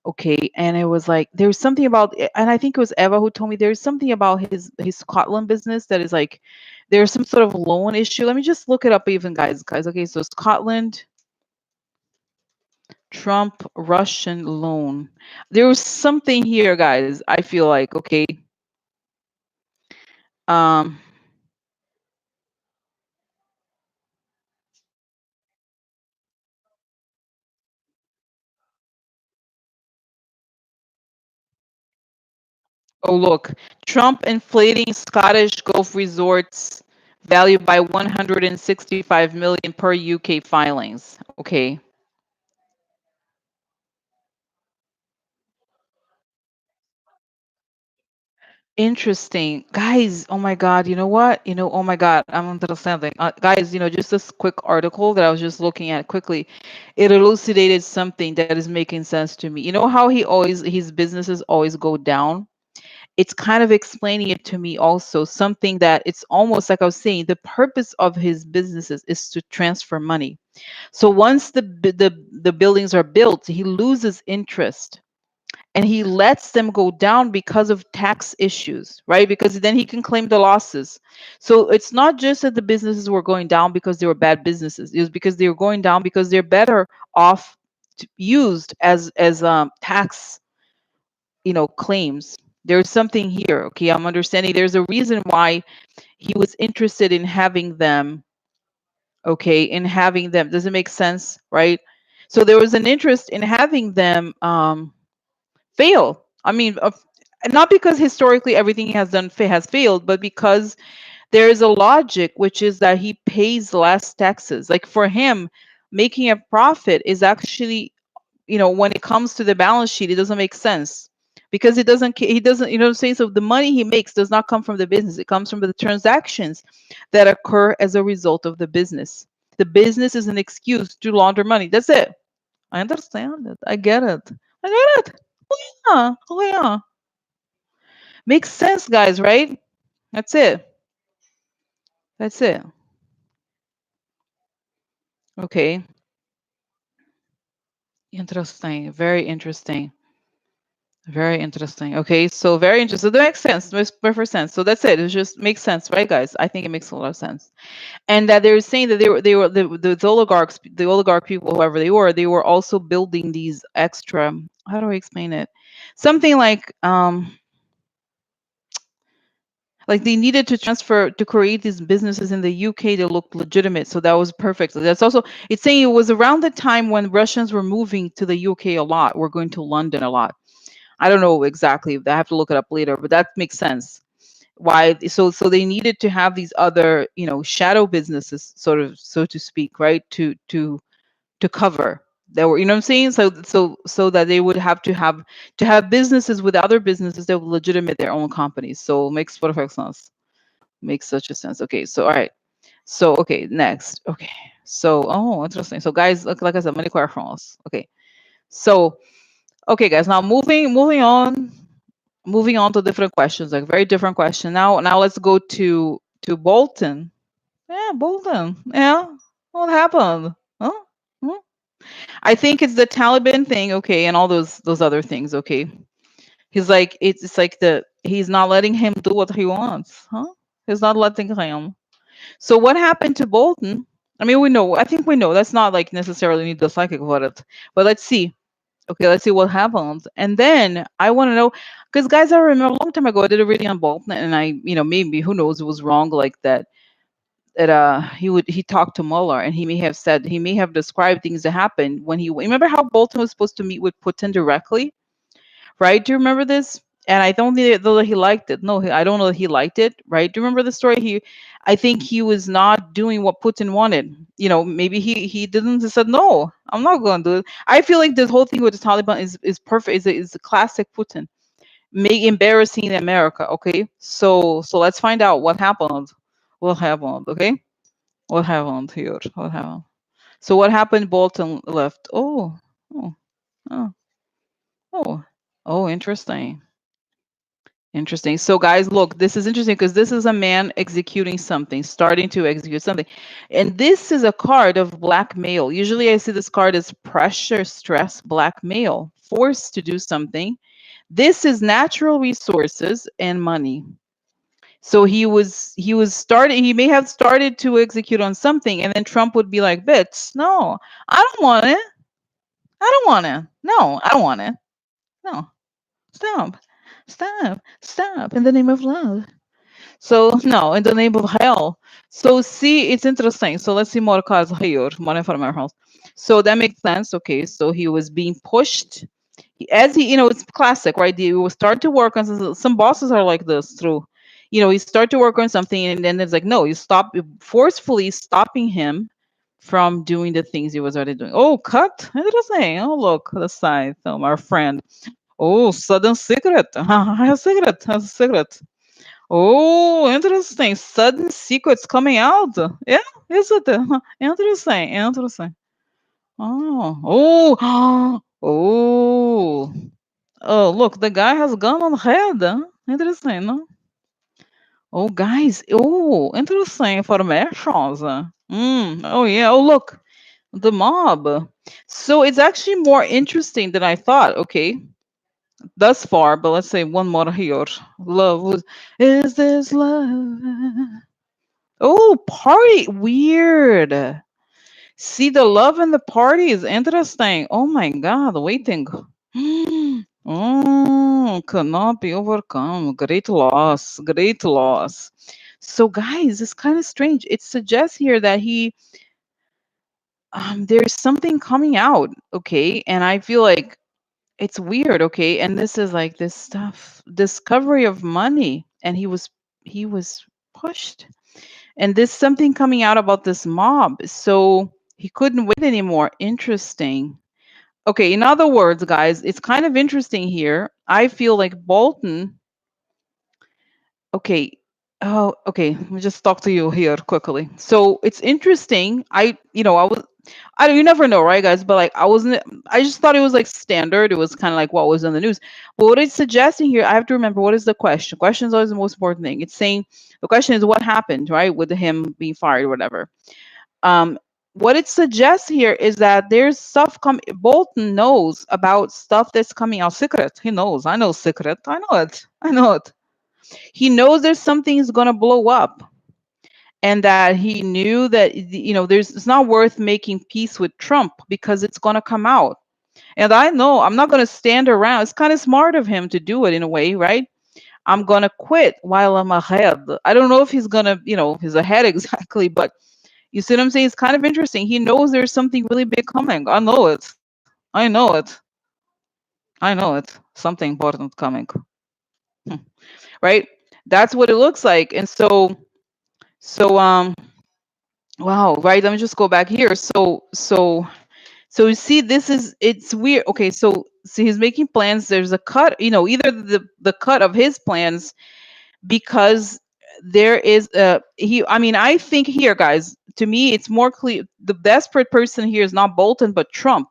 Okay, and it was like there's something about, and I think it was Eva who told me there's something about his Scotland business that is like there's some sort of loan issue. Let me just look it up even, guys. Okay, so Scotland, Trump, Russian loan. There was something here, guys. I feel like, okay. Um oh, look. Trump inflating Scottish Gulf resorts value by 165 million per UK filings. Okay. Interesting. Guys, oh my God, you know what? Oh my God, I'm understanding. Guys, just this quick article that I was just looking at quickly, it elucidated something that is making sense to me. You know how his businesses always go down? It's kind of explaining it to me also, something that it's almost like I was saying, the purpose of his businesses is to transfer money. So once the buildings are built, he loses interest and he lets them go down because of tax issues, right? Because then he can claim the losses. So it's not just that the businesses were going down because they were bad businesses. It was because they were going down because they're better off used as tax, claims. There's something here. Okay, I'm understanding. There's a reason why he was interested in having them. Okay, in having them. Does it make sense, right? So there was an interest in having them. Fail. I mean, not because historically everything he has done has failed, but because there is a logic, which is that he pays less taxes. Like for him, making a profit is actually, when it comes to the balance sheet, it doesn't make sense because he doesn't, you know what I'm saying? So the money he makes does not come from the business. It comes from the transactions that occur as a result of the business. The business is an excuse to launder money. That's it. I understand it. I get it. I get it. Yeah. Oh yeah. Makes sense, guys, right? That's it. That's it. Okay. Interesting. Very interesting. Very interesting. Okay, so very interesting. That makes sense. Makes perfect sense. So that's it. It just makes sense, right, guys? I think it makes a lot of sense. And that they were saying that they were the oligarchs, the oligarch people, whoever they were also building these extra. How do I explain it? Something like they needed to transfer to create these businesses in the UK that looked legitimate. So that was perfect. So that's also, it's saying it was around the time when Russians were moving to the UK a lot. We're going to London a lot. I don't know exactly. I have to look it up later, but that makes sense. Why? So they needed to have these other, shadow businesses, sort of, so to speak, right? To cover. There were, you know what I'm saying? So that they would have to have businesses with other businesses that would legitimate their own companies. So it makes perfect sense. Makes such a sense. Okay, so all right. So okay, next. Okay. So oh, interesting. So guys, like I said, many questions. Okay. So okay, guys. Now moving on to different questions, like very different question. Now let's go to Bolton. Yeah, Bolton. Yeah. What happened? Huh? Hmm? I think it's the Taliban thing, okay, and all those other things, okay. He's like it's like he's not letting him do what he wants, huh? He's not letting him. So what happened to Bolton? I mean, we know. I think we know. That's not like necessarily need the psychic about it, but let's see. Okay, let's see what happens. And then I want to know, because guys, I remember a long time ago I did a reading on Bolton, and I, maybe who knows, it was wrong, like that. He talked to Mueller, and he may have described things that happened when he remember how Bolton was supposed to meet with Putin directly, right? Do you remember this? And I don't know that he liked it. No, I don't know that he liked it, right? Do you remember the story? I think he was not doing what Putin wanted. Maybe he didn't. He said, "No, I'm not going to do it." I feel like this whole thing with the Taliban is perfect. Is a classic Putin, make embarrassing America. Okay, so let's find out what happened. What happened? Okay, what happened here? What happened? So what happened? Bolton left. Oh, oh, oh, oh, interesting. Interesting. So, guys, look, this is interesting because this is a man executing something, starting to execute something. And this is a card of blackmail. Usually, I see this card as pressure, stress, blackmail, forced to do something. This is natural resources and money. So he was starting, he may have started to execute on something, and then Trump would be like, "Bitch, no, I don't want it. I don't want it. No, I don't want it. No, stop, stop in the name of love." So no, in the name of hell. So see, it's interesting. So let's see more cards here, more information. So that makes sense. Okay, so he was being pushed as it's classic, right? He will start to work on some bosses are like this through, he start to work on something and then it's like, no, you stop forcefully stopping him from doing the things he was already doing. Oh, cut. Interesting. Oh, look, the side. So our friend. Oh, sudden secret. A secret. A secret. Oh, interesting. Sudden secrets coming out. Yeah, is it? Interesting. Interesting. Oh, oh, oh, look, the guy has gun on head. Huh? Interesting, no? Oh, guys. Oh, interesting informations. Oh, yeah. Oh, look, the mob. So it's actually more interesting than I thought. Okay, thus far, but let's say one more here. Is this love? Oh, party. Weird. See, the love and the party is interesting. Oh my God, waiting. Oh, cannot be overcome. Great loss. Great loss. So, guys, it's kind of strange. It suggests here that there's something coming out. Okay. And I feel like it's weird. Okay. And this is like this stuff, discovery of money. And he was pushed. And there's something coming out about this mob. So he couldn't wait anymore. Interesting. Okay, in other words, guys, it's kind of interesting here. I feel like Bolton. Okay. Oh, okay. Let me just talk to you here quickly. So it's interesting. I was, you never know, right, guys? But like, I just thought it was like standard. It was kind of like what was in the news. But what it's suggesting here, I have to remember what is the question. Question is always the most important thing. It's saying the question is what happened, right, with him being fired or whatever. Um, what it suggests here is that there's stuff coming. Bolton knows about stuff that's coming out secret. He knows. I know secret. I know it. I know it. He knows there's something is gonna blow up, and that he knew that there's it's not worth making peace with Trump because it's gonna come out. And I know I'm not gonna stand around. It's kind of smart of him to do it in a way, right? I'm gonna quit while I'm ahead. I don't know if he's gonna, he's ahead exactly, but you see what I'm saying? It's kind of interesting. He knows there's something really big coming. I know it. I know it. I know it. Something important coming. Hmm. Right? That's what it looks like. And so wow, right? Let me just go back here. So you see, it's weird. Okay, so see, he's making plans. There's a cut, either the cut of his plans, because there is I mean, I think here, guys, to me it's more clear the desperate person here is not Bolton but Trump.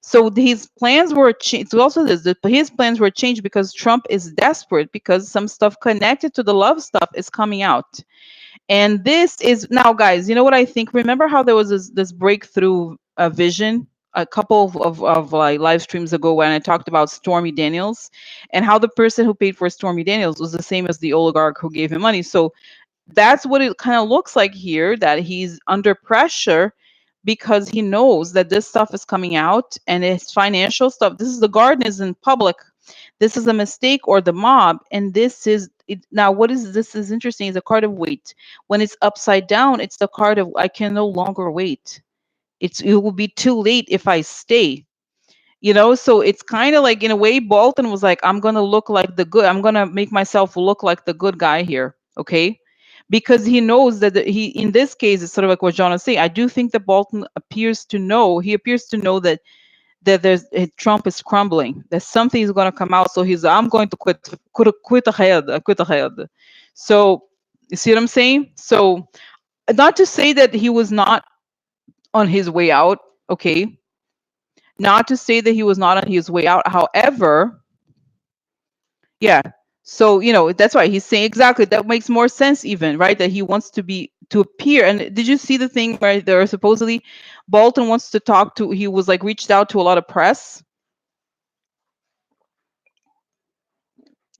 So his plans were changed. So also his plans were changed because Trump is desperate, because some stuff connected to the love stuff is coming out. And this is now, guys, you know what I think? Remember how there was this breakthrough vision a couple of like live streams ago when I talked about Stormy Daniels, and how the person who paid for Stormy Daniels was the same as the oligarch who gave him money. So that's what it kind of looks like here, that he's under pressure because he knows that this stuff is coming out and it's financial stuff. This is the garden is in public. This is a mistake or the mob. And this is it. Now, what is this is interesting is a card of wait. When it's upside down, it's the card of I can no longer wait. It will be too late if I stay. So it's kind of like, in a way, Bolton was like, I'm gonna look like the good, I'm gonna make myself look like the good guy here, okay? Because he knows that he, in this case, it's sort of like what John is saying. I do think that Bolton appears to know that Trump is crumbling, that something is going to come out. So I'm going to quit ahead, quit ahead. So you see what I'm saying? So not to say that he was not on his way out, okay? Not to say that he was not on his way out. However, yeah. So, that's why he's saying, exactly, that makes more sense even, right? That he wants to appear. And did you see the thing where there supposedly Bolton wants to talk to, he was like reached out to a lot of press.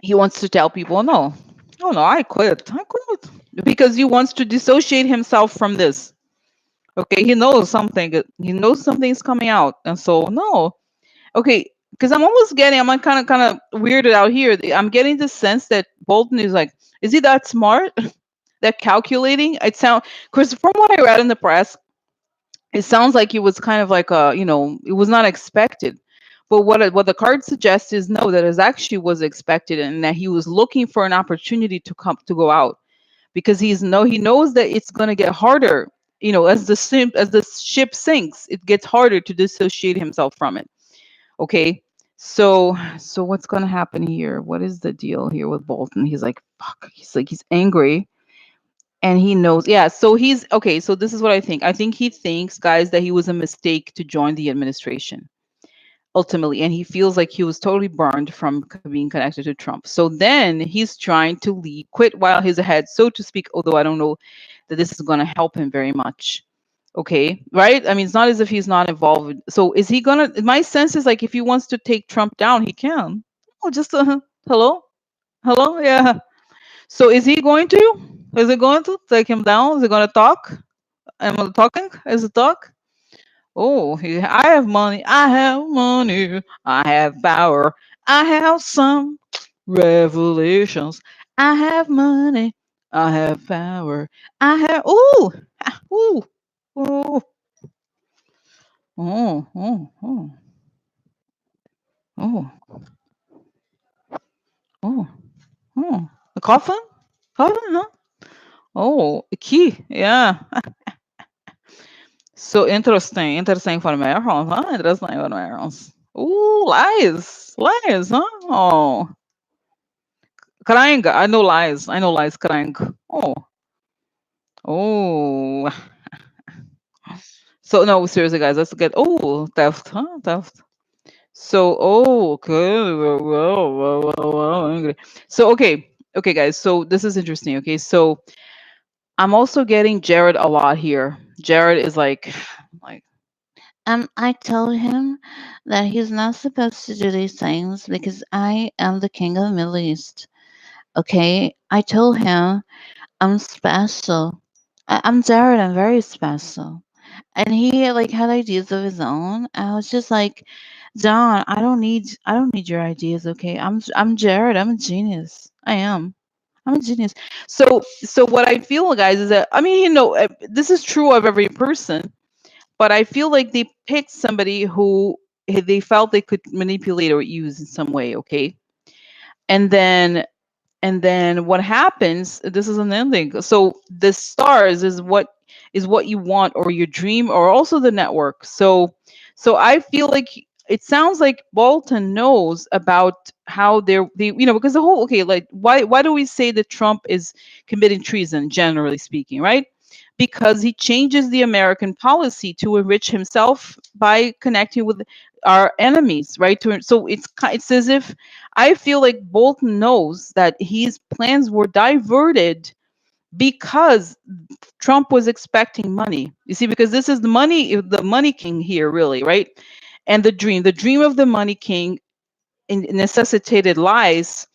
He wants to tell people, no, oh no, I quit. I quit. Because he wants to dissociate himself from this. Okay, he knows something. He knows something's coming out. And so, no. Okay, because I'm like kind of weirded out here. I'm getting the sense that Bolton is like, is he that smart? That calculating? Because from what I read in the press, it sounds like it was kind of like it was not expected. But what the card suggests is no, that is actually was expected, and that he was looking for an opportunity to go out, because he knows that it's going to get harder. As the ship sinks, it gets harder to dissociate himself from it. Okay. So what's going to happen here? What is the deal here with Bolton? He's like, fuck. He's angry, and he knows. Yeah. So he's okay. So this is what I think. I think he thinks, guys, that he was a mistake to join the administration ultimately, and he feels like he was totally burned from being connected to Trump. So then he's trying to quit while he's ahead, so to speak. Although I don't know that this is going to help him very much. Okay, right? I mean, it's not as if he's not involved. So is he gonna? My sense is like, if he wants to take Trump down, he can. Oh, just hello, hello, yeah. So is he going to? Is he going to take him down? Is he going to talk? Am I talking? Is it talk? Oh, I have money. I have money. I have power. I have some revelations. I have money. I have power. I have. Ooh, ooh, ooh. Oh, oh, oh, oh, oh, oh. A coffin? Coffin, huh? Oh, a key. Yeah. So interesting. Interesting information, huh? Interesting information. Ooh, lies. Lies, huh? Oh. Crying. I know lies. I know lies. Crying. Oh. Oh. So no, seriously, guys, let's get. Oh, theft, huh? Theft. So, oh, okay. Whoa, whoa, whoa, whoa, angry. So, okay, guys. So this is interesting. Okay, so I'm also getting Jared a lot here. Jared is like, I told him that he's not supposed to do these things because I am the king of the Middle East. Okay, I told him I'm special. I'm Jared. I'm very special. And he like had ideas of his own. I was just like, John, I don't need your ideas. Okay, I'm Jared. I'm a genius. I am. I'm a genius. So what I feel, guys, is that, I mean, this is true of every person, but I feel like they picked somebody who they felt they could manipulate or use in some way. Okay, and then what happens, this is an ending. So the stars is what you want, or your dream, or also the network. So I feel like it sounds like Bolton knows about how because the whole, okay, like, why do we say that Trump is committing treason, generally speaking, right? Because he changes the American policy to enrich himself by connecting with our enemies, right? So it's as if, I feel like Bolton knows that his plans were diverted because Trump was expecting money. You see, because this is the money king here, really, right? And the dream of the money king necessitated lies,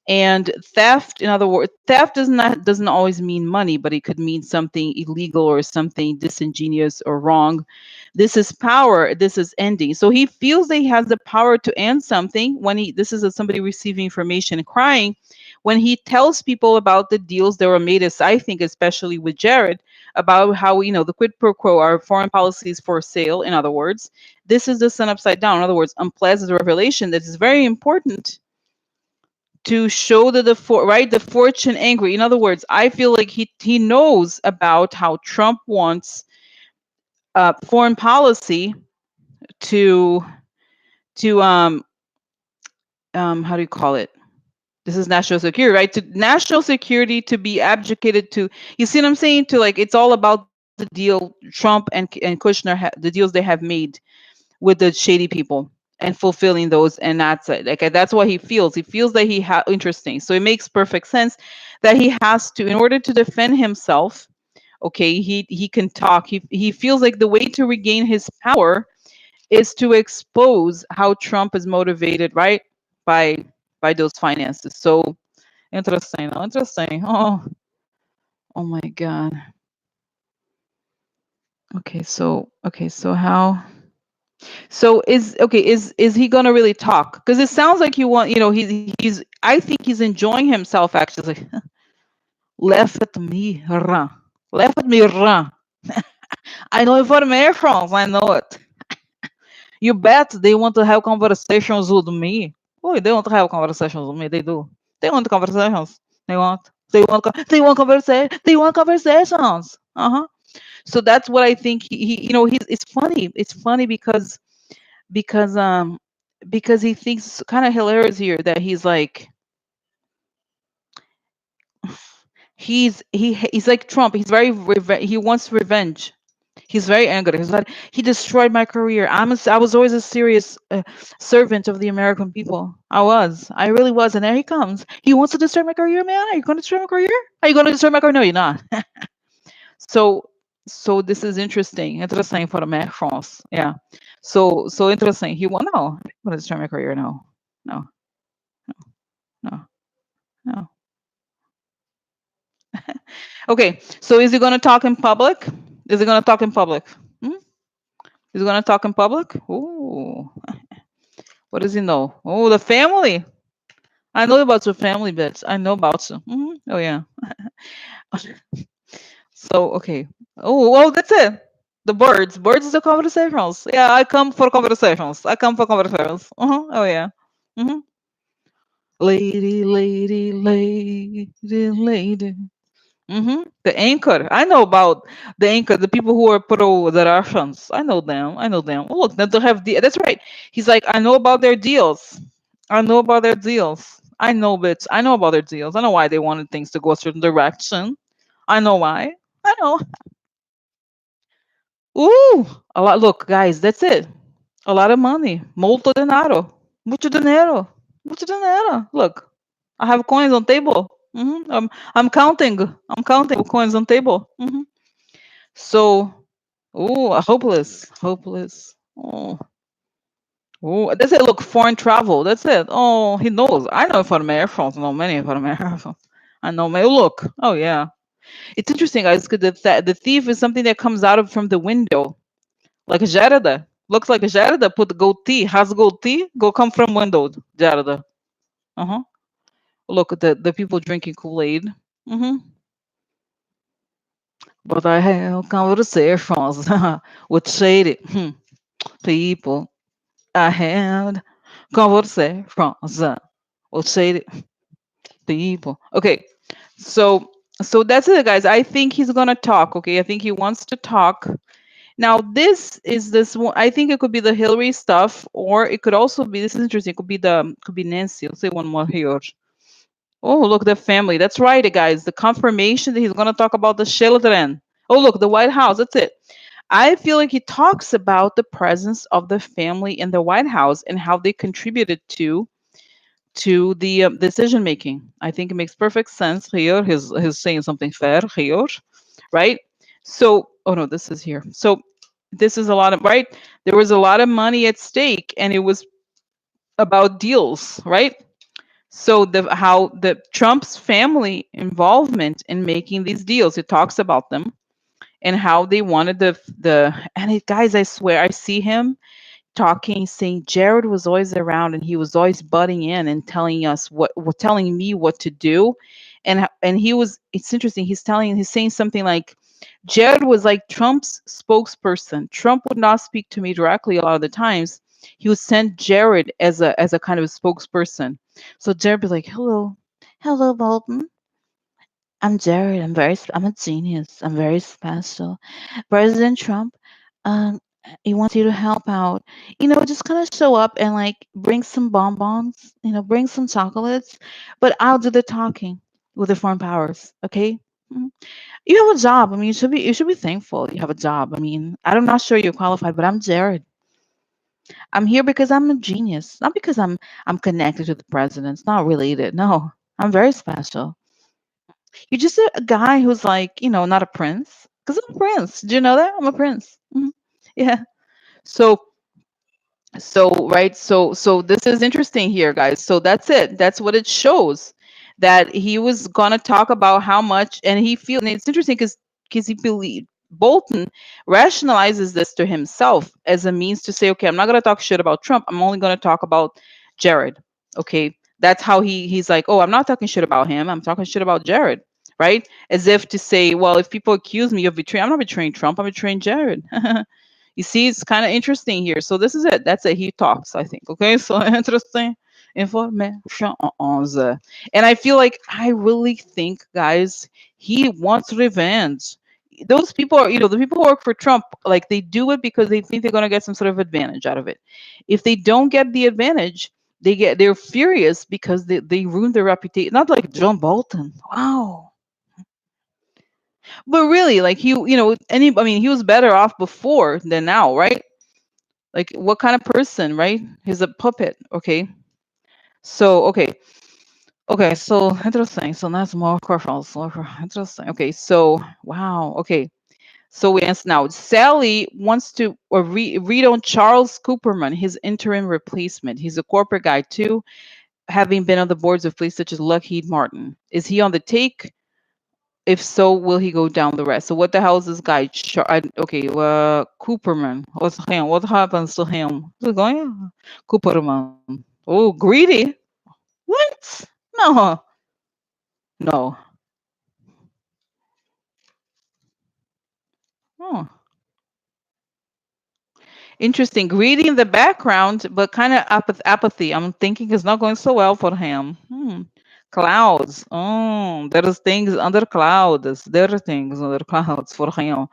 And theft, in other words, theft doesn't always mean money, but it could mean something illegal or something disingenuous or wrong. This is power. This is ending. So he feels that he has the power to end something when he. This is somebody receiving information and crying when he tells people about the deals that were made. As I think, especially with Jared, about how the quid pro quo, our foreign policies for sale. In other words, this is the sun upside down. In other words, unpleasant revelation that is very important to show that the fortune angry. In other words, I feel like he knows about how Trump wants foreign policy to how do you call it? This is national security, right? To national security to be abdicated to. You see what I'm saying? To like, it's all about the deal Trump and Kushner the deals they have made with the shady people and fulfilling those, and that's it. Like that's what he feels. He feels that interesting. So it makes perfect sense that he has to, in order to defend himself. Okay, he can talk. He feels like the way to regain his power is to expose how Trump is motivated, right? By those finances. So interesting. Oh, interesting. Oh my God. Okay, so how? So is he gonna really talk? Because it sounds like you want, he's. I think he's enjoying himself actually. Laugh at me, run. Laugh at me, run. I know information. I know it. You bet they want to have conversations with me. Oh, they want to have conversations with me. They do. They want conversations. They want. They want conversation. They want conversations. So that's what I think. He's. It's funny. It's funny because um because he thinks it's kind of hilarious here that he's like he's like Trump. He's very he wants revenge. He's very angry. He's like, he destroyed my career. I was always a serious servant of the American people. I really was. And there he comes. He wants to destroy my career, man. Are you going to destroy my career? Are you going to destroy my career? No, you're not. So so this is interesting. Interesting for Americans. Yeah. So interesting. He won. No, I'm going to destroy my career. No, no, no, no. Okay. So is he going to talk in public? Is he going to talk in public? Hmm? Is he going to talk in public? Ooh. What does he know? Oh, the family. I know about your family bits. I know about you. Oh yeah. So okay. Oh well, that's it. The birds. Birds is the conversations. Yeah, I come for conversations. I come for conversations. Oh yeah. hmm Lady, lady, lady, lady. The anchor. I know about the anchor. The people who are pro the Russians. I know them. I know them. Oh, look, they don't have. That's right. He's like, I know about their deals. I know about their deals. I know bits. I know about their deals. I know why they wanted things to go a certain direction. I know why. I know. Ooh, a lot. Look, guys, that's it. A lot of money. Molto denaro. Mucho dinero. Mucho dinero. Look, I have coins on table. I'm counting. I'm counting coins on table. So, oh, hopeless, hopeless. Oh, that's it. Look, foreign travel. That's it. Oh, he knows. I know for Americans. I know many for Americans. I know many. Look. Oh yeah. It's interesting, guys. Because the thief is something that comes out of from the window, like a Jarada. Looks like a Jarada. Put goatee. Has goatee. Go come from window. Jarada. Uh huh. Look at the people drinking Kool Aid. Mm-hmm. But I have conversations with shady people. I had conversations with shady people. Okay, so that's it, guys. I think he's gonna talk. Okay, I think he wants to talk. Now, this one. I think it could be the Hillary stuff, or it could also be. This is interesting. It could be Nancy. Let's say one more here. Oh, look, the family. That's right, guys. The confirmation that he's gonna talk about the children. Oh, look, the White House. That's it. I feel like he talks about the presence of the family in the White House and how they contributed to the decision making. I think it makes perfect sense here. He's saying something fair here, right? So, oh no, this is here. So, this is a lot of right. There was a lot of money at stake, and it was about deals, right? So the how the Trump's family involvement in making these deals, it talks about them and how they wanted guys, I swear I see him talking, saying Jared was always around and he was always butting in and telling us telling me what to do, and he was. It's interesting. He's saying something like, Jared was like Trump's spokesperson. Trump would not speak to me directly a lot of the times. He would send Jared as a kind of a spokesperson. So Jared would be like, "Hello, hello, Bolton. I'm Jared. I'm a genius. I'm very special. President Trump, um, he wants you to help out. Just kind of show up and like bring some bonbons, bring some chocolates, but I'll do the talking with the foreign powers, okay? Mhm. You have a job. I mean, you should be thankful you have a job. I mean, I'm not sure you're qualified, but I'm Jared. I'm here because I'm a genius, not because I'm connected to the president. It's not related. No, I'm very special. You're just a guy who's like, not a prince. Because I'm a prince. Do you know that? I'm a prince. Yeah. So so this is interesting here, guys. So that's it. That's what it shows. That he was gonna talk about how much, and and it's interesting because he believed Bolton rationalizes this to himself as a means to say, okay, I'm not gonna talk shit about Trump. I'm only gonna talk about Jared. Okay. That's how he's like, oh, I'm not talking shit about him. I'm talking shit about Jared. Right? As if to say, well, if people accuse me of betraying, I'm not betraying Trump. I'm betraying Jared. You see, it's kind of interesting here. So this is it. That's it. He talks, I think. Okay, so interesting information on the. And I feel like I really think, guys, he wants revenge. Those people are, the people who work for Trump, like they do it because they think they're gonna get some sort of advantage out of it. If they don't get the advantage, they're furious because they ruined their reputation. Not like John Bolton. Wow. But really, like I mean, he was better off before than now, right? Like, what kind of person, right? He's a puppet. Okay. So, okay. So interesting. So that's more questions. Interesting. Okay. So, wow. Okay. So we answer now. Sally wants to read on Charles Cooperman, his interim replacement. He's a corporate guy too, having been on the boards of places such as Lockheed Martin. Is he on the take? If so, will he go down the rest? So what the hell is this guy? Okay, Cooperman. What's him? What happens to him? Is he going? Cooperman. Oh, greedy. What? No, no. Oh, interesting. Greedy in the background, but kind of apathy. I'm thinking it's not going so well for him. Clouds. Oh, there is things under clouds. There are things under clouds for him.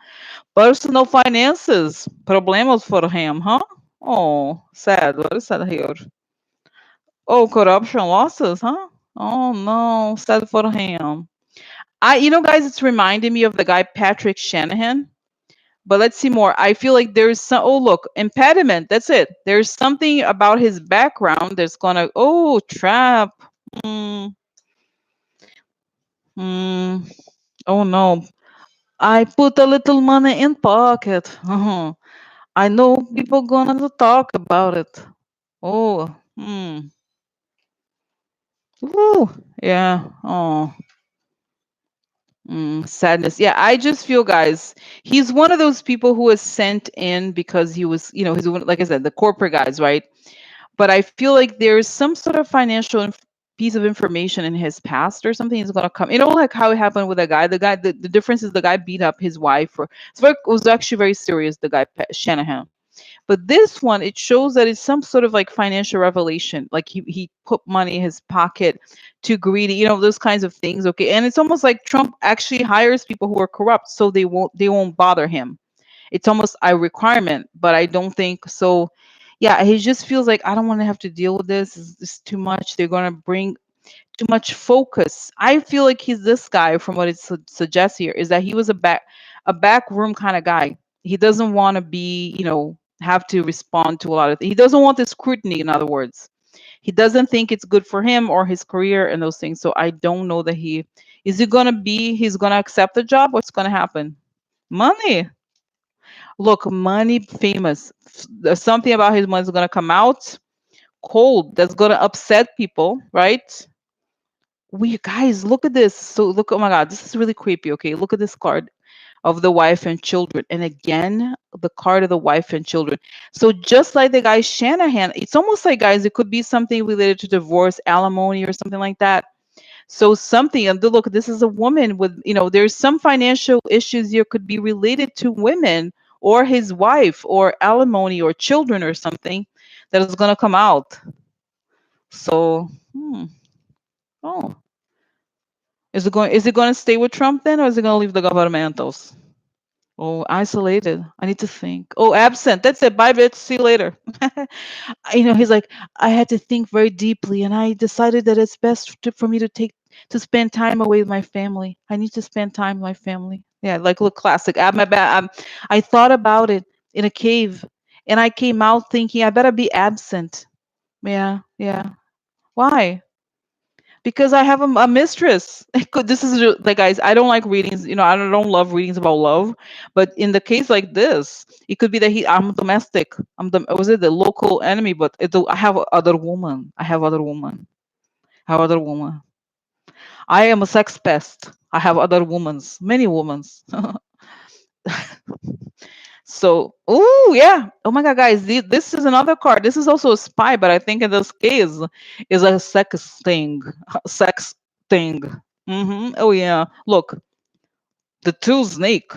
Personal finances, problemas for him, huh? Oh, sad. Very sad here. Oh, corruption losses, huh? Oh no, sad for him. Guys, it's reminding me of the guy Patrick Shanahan. But let's see more. I feel like there's some. Oh, look, impediment. That's it. There's something about his background that's gonna. Oh, trap. Mm, mm, oh no. I put a little money in pocket. I know people gonna talk about it. Oh, Ooh, yeah. Oh, sadness. Yeah, I just feel, guys, he's one of those people who was sent in because he was, like I said, the corporate guys, right? But I feel like there's some sort of financial piece of information in his past or something is gonna come. Like how it happened with a guy. The difference is the guy beat up his wife, or it was actually very serious. The guy Shanahan. But this one, it shows that it's some sort of like financial revelation. Like he put money in his pocket, too greedy, those kinds of things. Okay. And it's almost like Trump actually hires people who are corrupt so they won't bother him. It's almost a requirement, but I don't think so. Yeah, he just feels like I don't want to have to deal with this. It's too much. They're gonna bring too much focus. I feel like he's this guy from what it suggests here is that he was a back room kind of guy. He doesn't want to be, have to respond to a lot of he doesn't want the scrutiny, in other words. He doesn't think it's good for him or his career and those things. So I don't know that he's gonna accept the job. What's gonna happen? Money. Look, money, famous. Something about his money is gonna come out. cold that's gonna upset people, right? We guys, look at this. So look, oh my god, this is really creepy. Okay, look at this card of the wife and children, and again the card of the wife and children. So just like the guy Shanahan, it's almost like, guys, it could be something related to divorce, alimony, or something like that. So something, and look, this is a woman with, there's some financial issues here could be related to women or his wife or alimony or children or something that is going to come out. So, oh, is it going to stay with Trump then, or is it going to leave the governmentals? Oh, isolated. I need to think. Oh, absent. That's it. Bye, bitch. See you later. He's like, I had to think very deeply, and I decided that it's best for me to spend time away with my family. I need to spend time with my family. Yeah, like look classic. I thought about it in a cave, and I came out thinking I better be absent. Yeah, yeah. Why? Because I have a mistress. This is like, guys, I don't like readings. I don't love readings about love, but in the case like this, it could be that I'm domestic. Was it the local enemy? But I have other woman. I have other woman. I have other woman. I am a sex pest. I have other women's, many women's. So, oh yeah. Oh my God, guys, this is another card. This is also a spy, but I think in this case is a sex thing. Sex thing. Oh yeah. Look, the two snake.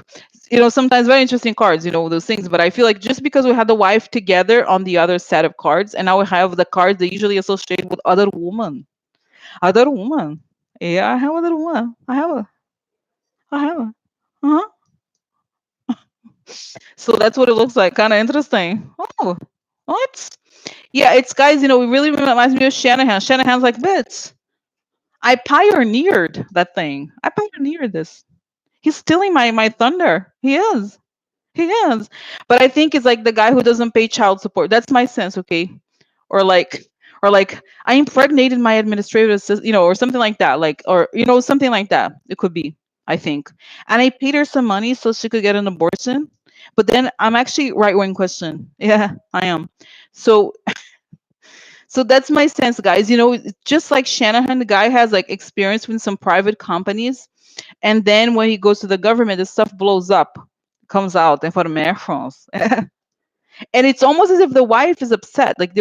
Sometimes very interesting cards. Those things. But I feel like just because we had the wife together on the other set of cards, and now we have the cards that usually associated with other woman. Other woman. Yeah, I have other woman. I have a. I have a. Uh-huh. So that's what it looks like. Kind of interesting. Oh, what? Yeah, it's, guys, it really reminds me of Shanahan. Shanahan's like, bitch, I pioneered that thing. I pioneered this. He's stealing my thunder. He is. He is. But I think it's like the guy who doesn't pay child support. That's my sense, okay? Or like I impregnated my administrative assistant, or something like that. Like, or something like that. It could be, I think. And I paid her some money so she could get an abortion. But then I'm actually right wing question. Yeah, I am. So that's my sense, guys. Just like Shanahan, the guy has like experience with some private companies, and then when he goes to the government, the stuff blows up, comes out informations. And it's almost as if the wife is upset. Like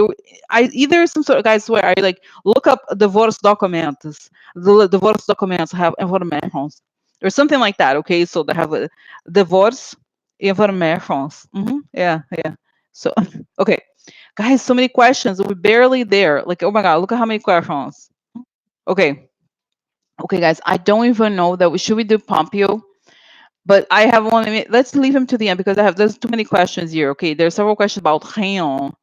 I either some sort of, guys, swear, I like look up divorce documents. The divorce documents have informations or something like that. Okay, so they have a divorce informations. Yeah, yeah. So okay, guys, so many questions. We're barely there. Like, oh my God, look at how many questions. Okay, okay, guys, I don't even know that we do Pompeo, but I have one. Let's leave him to the end because there's too many questions here. Okay, there's several questions about Rayon,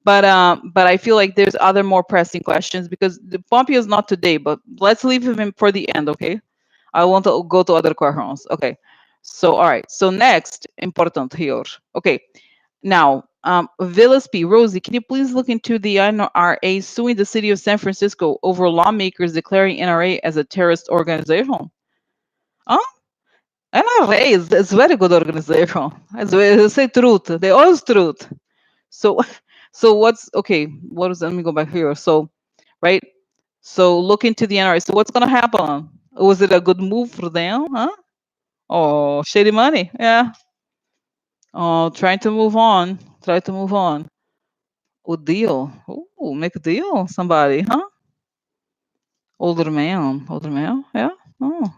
but I feel like there's other more pressing questions because the Pompeo is not today. But let's leave him in for the end. Okay, I want to go to other questions. Okay, so all right. So next, important here. Okay, now, Villas P. Rosie, can you please look into the NRA suing the city of San Francisco over lawmakers declaring NRA as a terrorist organization? Huh? NRA is very good organization. They say truth. They always truth. So, so what's okay? What is? Let me go back here. So, right. So look into the NRA. So what's gonna happen? Was it a good move for them? Huh? Oh, shady money. Yeah. Oh, trying to move on. Try to move on. O deal. Oh, make a deal. Somebody, huh? Older man. Older man. Yeah. Oh,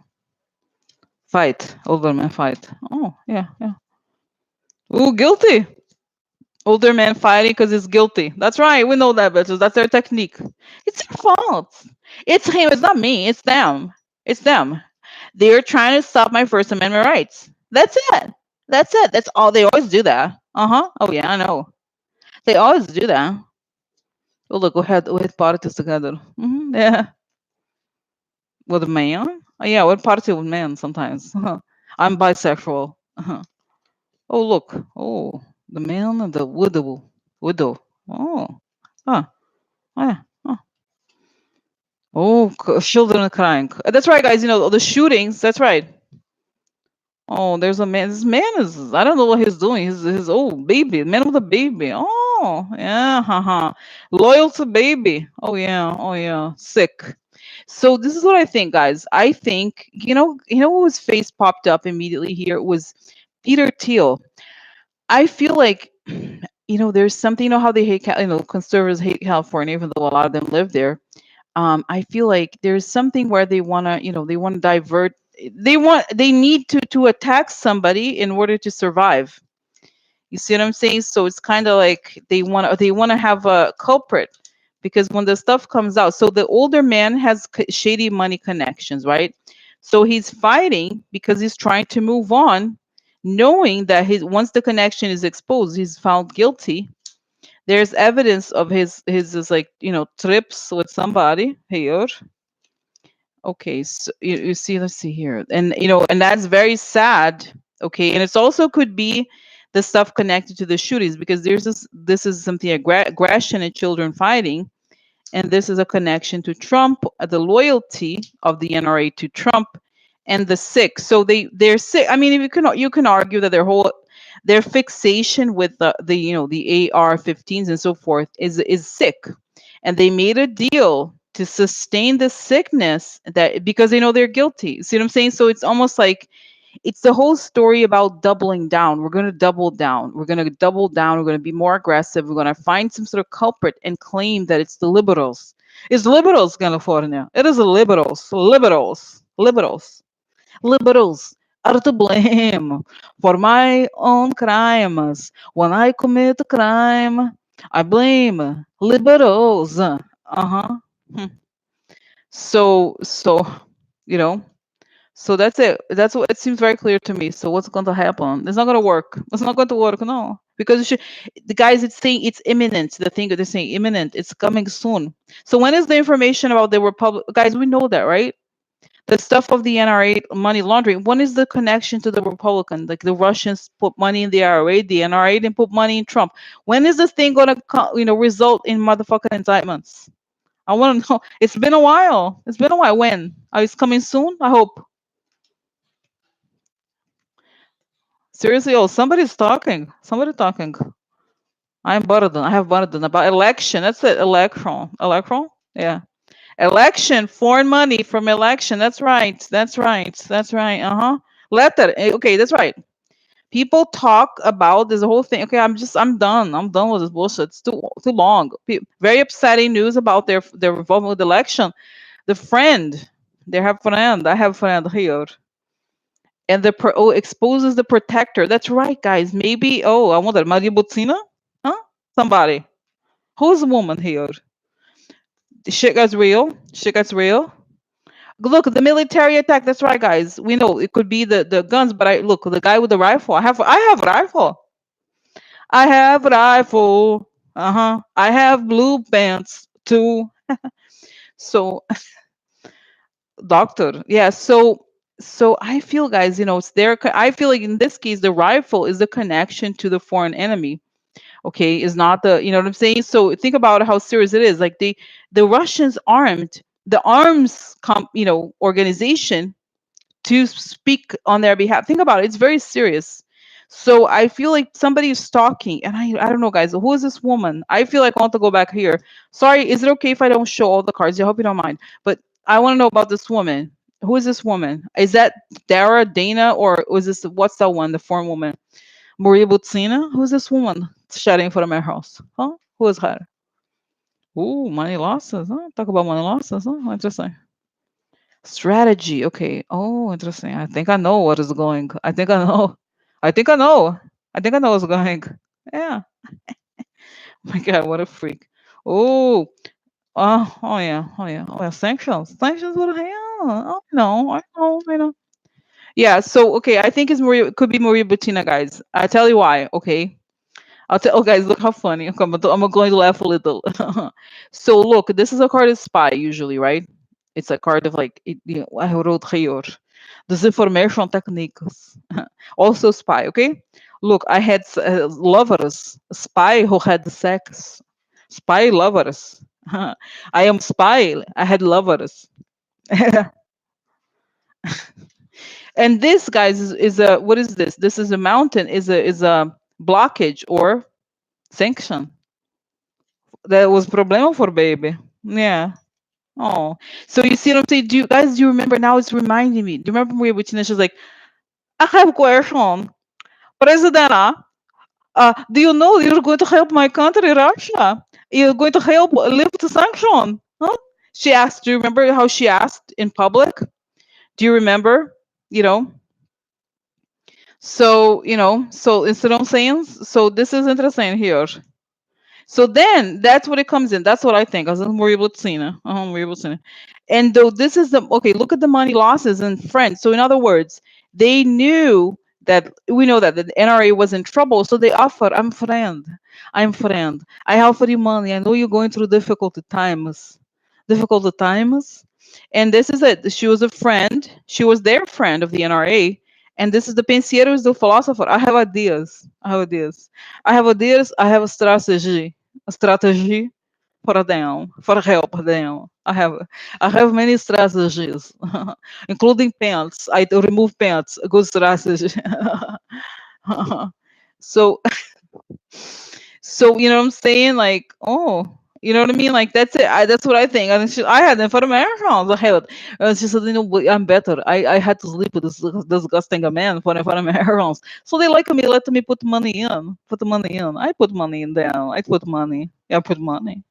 fight. Older man fight. Oh, yeah, yeah. Oh, guilty. Older man fighting because he's guilty. That's right. We know that, bitches. That's their technique. It's their fault. It's him. It's not me. It's them. It's them. They're trying to stop my First Amendment rights. That's it. That's it. That's all. They always do that. Uh huh. Oh yeah, I know. They always do that. Oh look, we had parties together. Yeah. With a man? Oh, yeah, we'll party with men sometimes. I'm bisexual. Oh, look. Oh, the man and the widow. Widow. Oh. Ah. Ah. Ah. Oh, children are crying. That's right, guys. The shootings. That's right. Oh, there's a man. This man is, I don't know what he's doing. His baby. Man with a baby. Oh, Oh, yeah, haha. Loyal to baby. Oh yeah, oh yeah. Sick. So this is what I think, guys. I think what was face popped up immediately here was Peter Thiel. I feel like there's something. How they hate conservatives hate California, even though a lot of them live there. I feel like there's something where they want to divert. They need to attack somebody in order to survive. You see what I'm saying? So it's kind of like they want to have a culprit, because when the stuff comes out, so the older man has shady money connections, right? So he's fighting because he's trying to move on, knowing that his once the connection is exposed, he's found guilty. There's evidence of his like trips with somebody here. Okay, so you see, let's see here, and that's very sad. Okay, and it's also could be the stuff connected to the shootings, because this is something aggression and children fighting, and this is a connection to Trump, the loyalty of the NRA to Trump, and the sick. So they're sick. I mean, if you can argue that their fixation with the AR-15s and so forth is sick, and they made a deal to sustain the sickness, that because they know they're guilty. See what I'm saying? So it's almost like it's the whole story about doubling down. We're going to double down. We're going to double down. We're going to be more aggressive. We're going to find some sort of culprit and claim that it's the liberals. It's liberals, California. It is the liberals. Liberals. Liberals. Liberals are to blame for my own crimes. When I commit a crime, I blame liberals. Uh-huh. Hmm. So, you know, so that's it. That's what it seems very clear to me. So what's going to happen? It's not going to work. It's not going to work. No, because the guys, it's saying it's imminent. The thing that they're saying imminent. It's coming soon. So when is the information about the Republic? Guys, we know that, right? The stuff of the NRA money laundering. When is the connection to the Republican? Like the Russians put money in the IRA, the NRA didn't put money in Trump. When is this thing going to, result in motherfucking indictments? I want to know. It's been a while. It's been a while. When? It's coming soon. I hope. Seriously, oh, somebody's talking. Somebody talking. I'm Baradan. I have Baradan about election. That's it. Electron. Electron? Yeah. Election. Foreign money from election. That's right. That's right. That's right. Uh-huh. Letter. Okay, that's right. People talk about this whole thing. Okay, I'm done. I'm done with this bullshit. It's too long. Very upsetting news about their involvement with the election. The friend. They have friend. I have friend here. And exposes the protector. That's right, guys. Maybe I wonder, Maria Butina? Huh? Somebody. Who's the woman here? The shit gets real. Shit gets real. Look, the military attack. That's right, guys. We know it could be the guns, but look, the guy with the rifle. I have rifle. I have rifle. Uh-huh. I have blue pants too. So doctor. Yeah, so I feel, guys, it's there. I feel like in this case the rifle is the connection to the foreign enemy. Okay, is not you know what I'm saying? So think about how serious it is. Like the Russians armed the arms organization to speak on their behalf. Think about it. It's very serious. So I feel like somebody is stalking, and I don't know, guys. Who is this woman? I feel like I want to go back here. Sorry, is it okay if I don't show all the cards? I hope you don't mind. But I want to know about this woman. Who is this woman? Is that Dara, Dana, or was this what's that one? The foreign woman, Maria Butina? Who's this woman shouting for my house? Huh? Who is her? Ooh, money losses. Huh? Talk about money losses. Huh? Interesting. Strategy. Okay. Oh, interesting. I think I know what is going. I think I know. I think I know. I think I know what's going. Yeah. My God, what a freak. Oh, oh yeah, oh yeah, oh yeah. Sanctions, sanctions. What the hell? Oh, no, I know, I know. Yeah. So okay, I think it's Maria. It could be Maria Bettina, guys. I tell you why. Okay. I'll tell. Oh, guys, look how funny. Okay, I'm going to laugh a little. So look, this is a card of spy usually, right? It's a card of like I wrote here. Disinformation techniques. Also spy. Okay. Look, I had lovers. Spy who had sex. Spy lovers. I am spy. I had lovers. And this, guys, is a what is this? This is a mountain. Is a blockage or sanction. That was problema for baby. Yeah. Oh, so you see what I'm saying? Do you remember? Now it's reminding me. Do you remember when Tina? She's like, I have a question, President. Do you know you're going to help my country, Russia? You're going to help lift the sanction? Huh? She asked. Do you remember how she asked in public? Do you remember? You know. So So instead of saying, so this is interesting here. So then that's what it comes in. That's what I think. As Moributsina. Moributsina. And though this is the okay, look at the money losses in France. So in other words, they knew that we know that the NRA was in trouble. So they offered, I'm friend. I offer you money. I know you're going through difficult times. Difficult times. And this is it. She was a friend. She was their friend of the NRA. And this is the pensieros do philosopher. I have ideas. I have ideas. I have ideas. I have a strategy for them, for help them. I have many strategies, including pants. I do remove pants. A good strategy. so so you know what I'm saying? Like, oh, you know what I mean? Like that's it. That's what I think. And I had them for the marathons. I had. She said, I'm better. I had to sleep with this disgusting man for the marathons. So they like me, let me put money in. Put the money in. I put money in them. I put money. Yeah, I put money.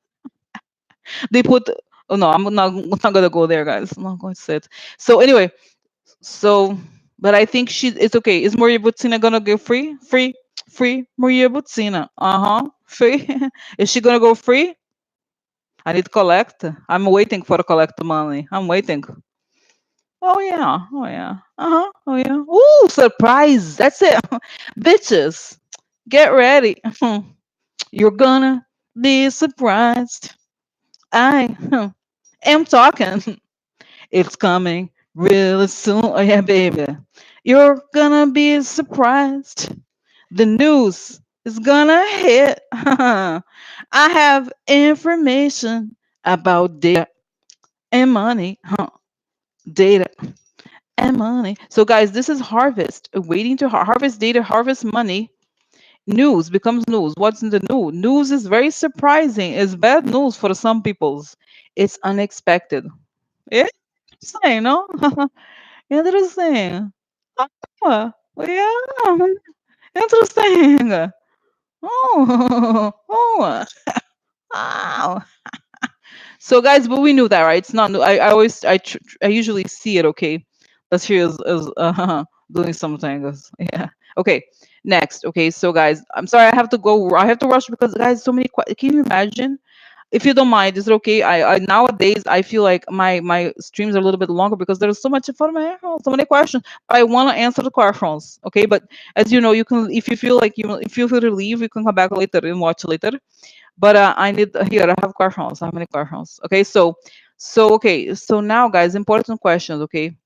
They put. Oh no, I'm not gonna go there, guys. I'm not going to say it. So anyway, so but I think it's okay. Is Maria Butina gonna go free? Free Maria Butina. Free. Is she gonna go free? I need to collect. I'm waiting for collect the money. I'm waiting. Oh yeah. Oh yeah. Oh yeah. Ooh, surprise. That's it. Bitches, get ready. You're gonna be surprised. I am talking. It's coming really soon. Oh yeah, baby. You're gonna be surprised. The news is gonna hit. I have information about data and money. Data and money. So, guys, this is harvest. Waiting to harvest data, harvest money. News becomes news. What's in the news? News is very surprising. It's bad news for some peoples. It's unexpected. Yeah, saying no. Interesting. Oh, yeah, interesting. Oh, oh, wow. So, guys, but we knew that, right? It's not new. I usually see it. Okay, that she is doing something. Yeah. Okay. Next. Okay. So, guys, I'm sorry. I have to go. I have to rush because, guys, so many. Can you imagine? If you don't mind, is it okay? I nowadays I feel like my streams are a little bit longer because there's so much information, so many questions. But I want to answer the questions, okay? But as you know, you can if you feel like if you feel to leave, you can come back later and watch later. But I need here. I have questions. How many questions? Okay, okay. So now, guys, important questions. Okay,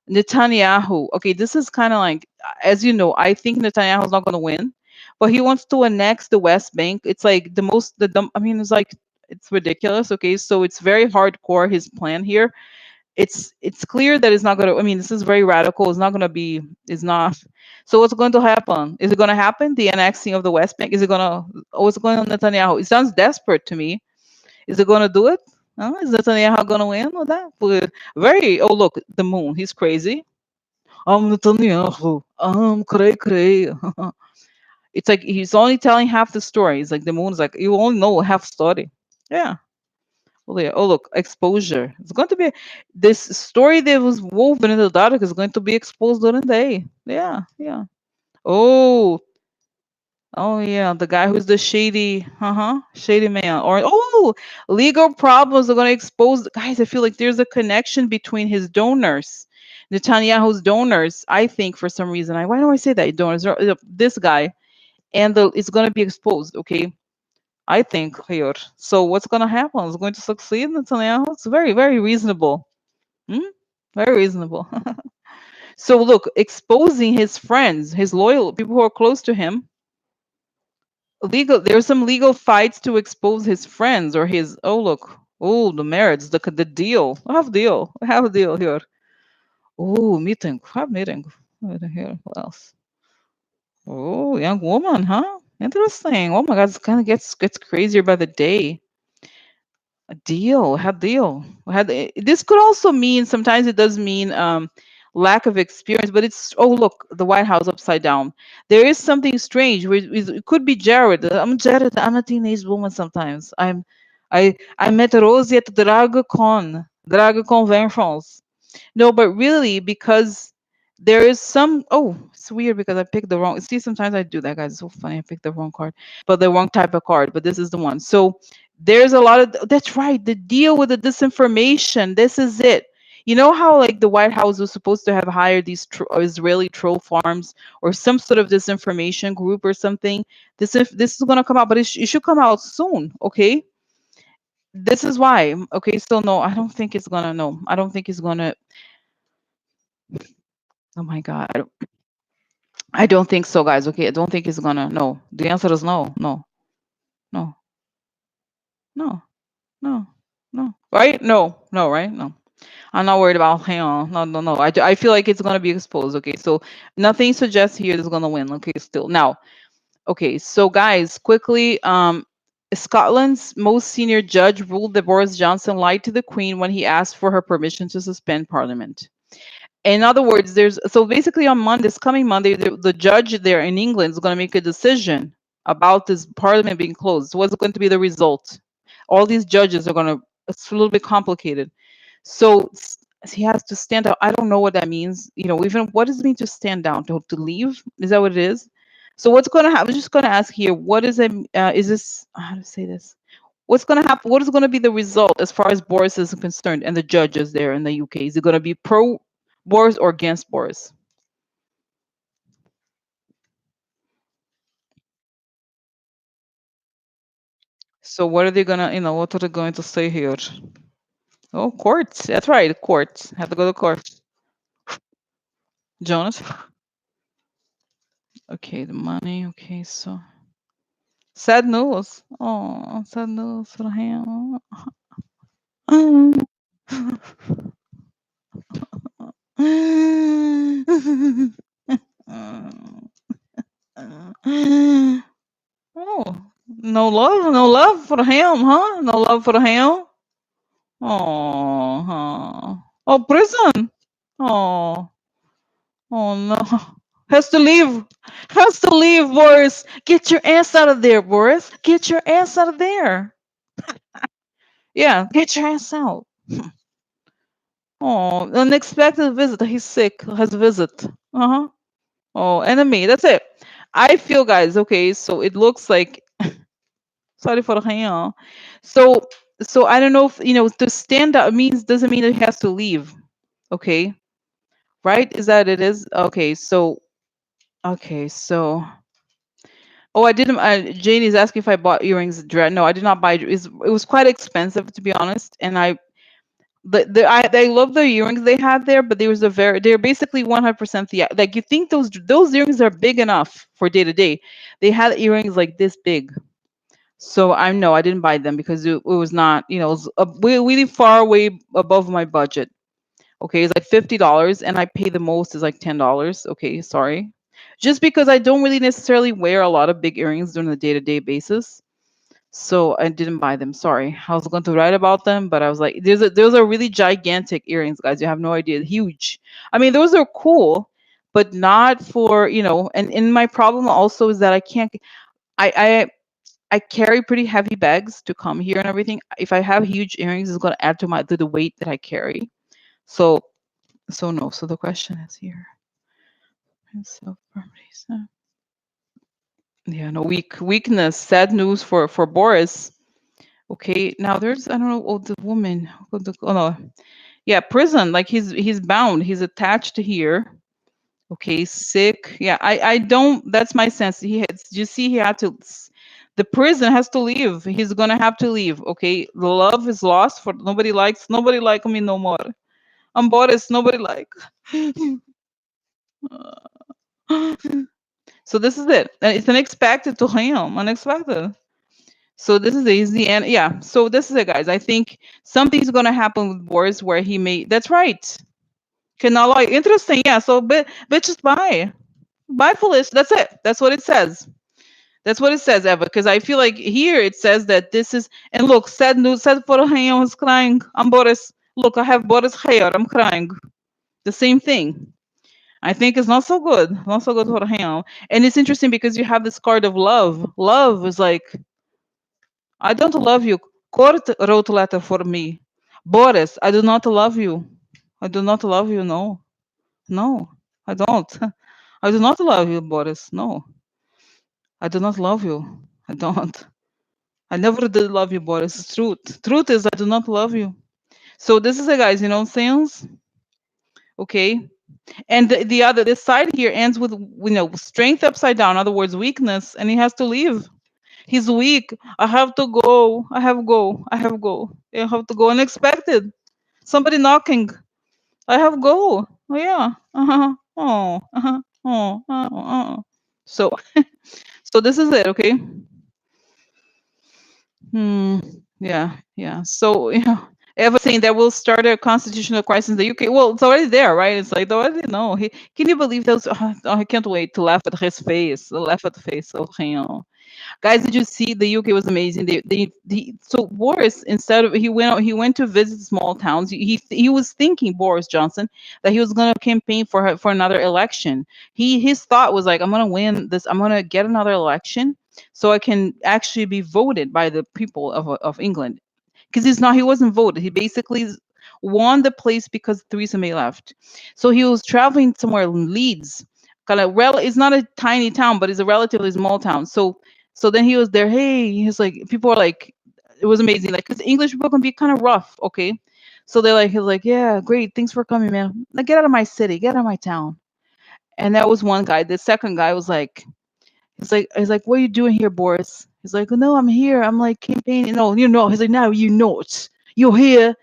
Netanyahu. Okay, this is kind of like, as you know, I think Netanyahu's not going to win, but he wants to annex the West Bank. It's like the most, the dumb. I mean, it's like it's ridiculous. Okay, so it's very hardcore his plan here. It's clear that it's not going to. I mean, this is very radical. It's not going to be. It's not. So what's going to happen? Is it going to happen? The annexing of the West Bank? Is it going to? What's going on, Netanyahu? It sounds desperate to me. Is it going to do it? Is Netanyahu going to win with that? Very. Oh, look, the moon. He's crazy. I'm Netanyahu. I'm cray cray. It's like he's only telling half the story. It's like the moon's like you only know half story. Yeah. Oh, yeah. Oh, look, exposure. It's going to be this story that was woven in the dark is going to be exposed during the day. Yeah, yeah. Oh, oh yeah, the guy who's the shady man. Or legal problems are going to expose. Guys, I feel like there's a connection between his donors, Netanyahu's donors. I think for some reason, why do I say that donors? This guy, and it's going to be exposed. Okay, I think here. So what's going to happen? Is it going to succeed, Netanyahu? It's very, very reasonable. Hmm? Very reasonable. So look, exposing his friends, his loyal people who are close to him. There's some legal fights to expose his friends or his. Oh look, oh the merits, the deal. I have a deal here. Oh meeting, have meeting. Here, what else? Oh young woman, huh? Interesting. Oh my God, this kind of gets crazier by the day. A deal. Had deal. Had this could also mean sometimes it does mean lack of experience, but it's oh look, the White House upside down. There is something strange. It could be Jared. I'm Jared. I'm a teenage woman sometimes. I met Rosie at Drag conventions. No, but really, because there is some. Oh, it's weird because I picked the wrong. See, sometimes I do that, guys. It's so funny. I picked the wrong card, but the wrong type of card. But this is the one. So there's a lot of. That's right. The deal with the disinformation. This is it. You know how like the White House was supposed to have hired these Israeli troll farms or some sort of disinformation group or something. This is gonna come out, but it should come out soon. Okay. This is why. Okay. So no, I don't think it's gonna. No, I don't think it's gonna. Oh my God. I don't think so, guys. Okay, I don't think it's gonna. No, the answer is no, no, no, no, no, no. Right? No, no, right? No. I'm not worried about him. No, no, no. I feel like it's gonna be exposed. Okay, so nothing suggests here is gonna win. Okay, still now. Okay, so guys, quickly. Scotland's most senior judge ruled that Boris Johnson lied to the Queen when he asked for her permission to suspend Parliament. In other words, there's so basically on Monday, this coming Monday, the judge there in England is going to make a decision about this parliament being closed. What's going to be the result? All these judges are going to. It's a little bit complicated. So he has to stand out. I don't know what that means. You know, even what does it mean to stand down? To leave? Is that what it is? So what's going to happen? I'm just going to ask here. What is it? Is this how to say this? What's going to happen? What is going to be the result as far as Boris is concerned and the judges there in the UK? Is it going to be pro Boris or against Boris? So what are they gonna, what are they going to say here? Oh, courts. That's right, courts. Have to go to court. Jonas. Okay, the money. Okay, so sad news. Oh, sad news for him. Oh, no love for him, huh? No love for him. Oh, huh. Oh, prison. Oh, oh no. Has to leave. Has to leave, Boris. Get your ass out of there, Boris. Get your ass out of there. Yeah, get your ass out. Oh, unexpected visit. He's sick. Has a visit. Uh-huh. Oh, enemy. That's it. I feel, guys, okay, so it looks like sorry for him. So so I don't know if to stand up means doesn't mean that he has to leave. Okay. Right? Is that it is? Okay, so oh, I didn't. Jane is asking if I bought earrings. No, I did not buy. It was quite expensive to be honest, and I love the earrings they had there, but there was they're basically 100% like you think those earrings are big enough for day to day. They had earrings like this big, so I know I didn't buy them because it was not it was really far away above my budget. Okay, it's like $50, and I pay the most is like $10. Okay, sorry. Just because I don't really necessarily wear a lot of big earrings on a day-to-day basis. So I didn't buy them. Sorry. I was going to write about them, but I was like, those are really gigantic earrings, guys. You have no idea. Huge. I mean, those are cool, but not for, and my problem also is that I can't I I carry pretty heavy bags to come here and everything. If I have huge earrings, it's gonna add to the weight that I carry. So no. So the question is here. Self properties. Yeah, no weakness. Sad news for Boris. Okay, now there's I don't know. Oh, the woman. Oh no, yeah, prison. Like he's bound. He's attached here. Okay, sick. Yeah, I don't. That's my sense. You see, he had to. The prison has to leave. He's gonna have to leave. Okay, the love is lost. For nobody like me no more. I'm Boris. Nobody like. So this is it. And it's unexpected to him. Unexpected. So this is the end. Yeah. So this is it, guys. I think something's gonna happen with Boris where he may. That's right. Cannot lie. Interesting. Yeah. So bitches bye. Bye, foolish. That's it. That's what it says. That's what it says, Eva. Because I feel like here it says that this is. And look, said no, said for him was crying. I'm Boris. Look, I have Boris hair. I'm crying. The same thing. I think it's not so good. Not so good for him. And it's interesting because you have this card of love. Love is like, I don't love you. Kurt wrote a letter for me. Boris, I do not love you. I do not love you. No, no, I don't. I do not love you, Boris. No, I do not love you. I don't. I never did love you, Boris. It's truth. Truth is I do not love you. So this is it, guys. You know, things. Okay. And the other, this side here ends with, strength upside down. In other words, weakness, and he has to leave. He's weak. I have to go. I have go. I have go. I have to go. Unexpected. Somebody knocking. I have go. Oh yeah. Uh-huh. Oh. Uh-huh. Oh. So so this is it, okay? Hmm. Yeah. Yeah. So Eva saying that will start a constitutional crisis in the UK. Well, it's already there, right? It's like already no. Can you believe those? Oh, I can't wait to laugh at his face. Laugh at the face of him. Guys, did you see the UK was amazing? So Boris, instead of he went to visit small towns. He was thinking, Boris Johnson, that he was going to campaign for another election. His thought was like, I'm going to win this. I'm going to get another election so I can actually be voted by the people of England, because he wasn't voted. He basically won the place because Theresa May left. So he was traveling somewhere in Leeds, kind of it's not a tiny town, but it's a relatively small town. So then he was there. Hey, he's like, people are like, it was amazing. Like, because English people can be kind of rough, okay? So he's like, yeah, great, thanks for coming, man. Like, get out of my city, get out of my town. And that was one guy. The second guy was like, he's like, what are you doing here, Boris? He's like, oh, no, I'm here. I'm like campaigning. No, you're not. He's like, no, you're not. You're here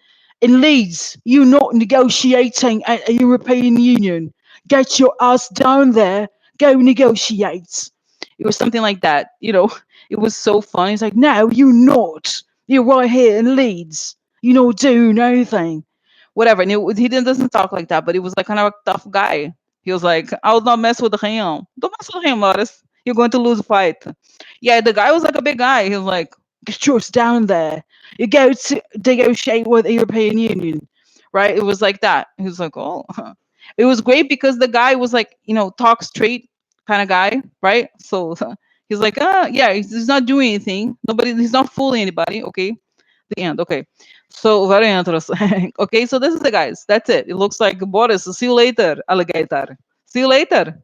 in Leeds. You're not negotiating at a European Union. Get your ass down there. Go negotiate. It was something like that. It was so fun. He's like, no, you're not. You're right here in Leeds. You're not doing anything. Whatever. And doesn't talk like that, but it was like kind of a tough guy. He was like, I will not mess with him. Don't mess with him, Loris. You're going to lose a fight. Yeah, the guy was like a big guy. He was like, get yours down there. You go to negotiate with the European Union. Right? It was like that. He was like, oh. It was great because the guy was like, talk straight kind of guy. Right? So he's like, yeah, he's not doing anything. He's not fooling anybody. Okay. The end. Okay. So very interesting. Okay. So this is the guys. That's it. It looks like Boris. See you later, alligator. See you later.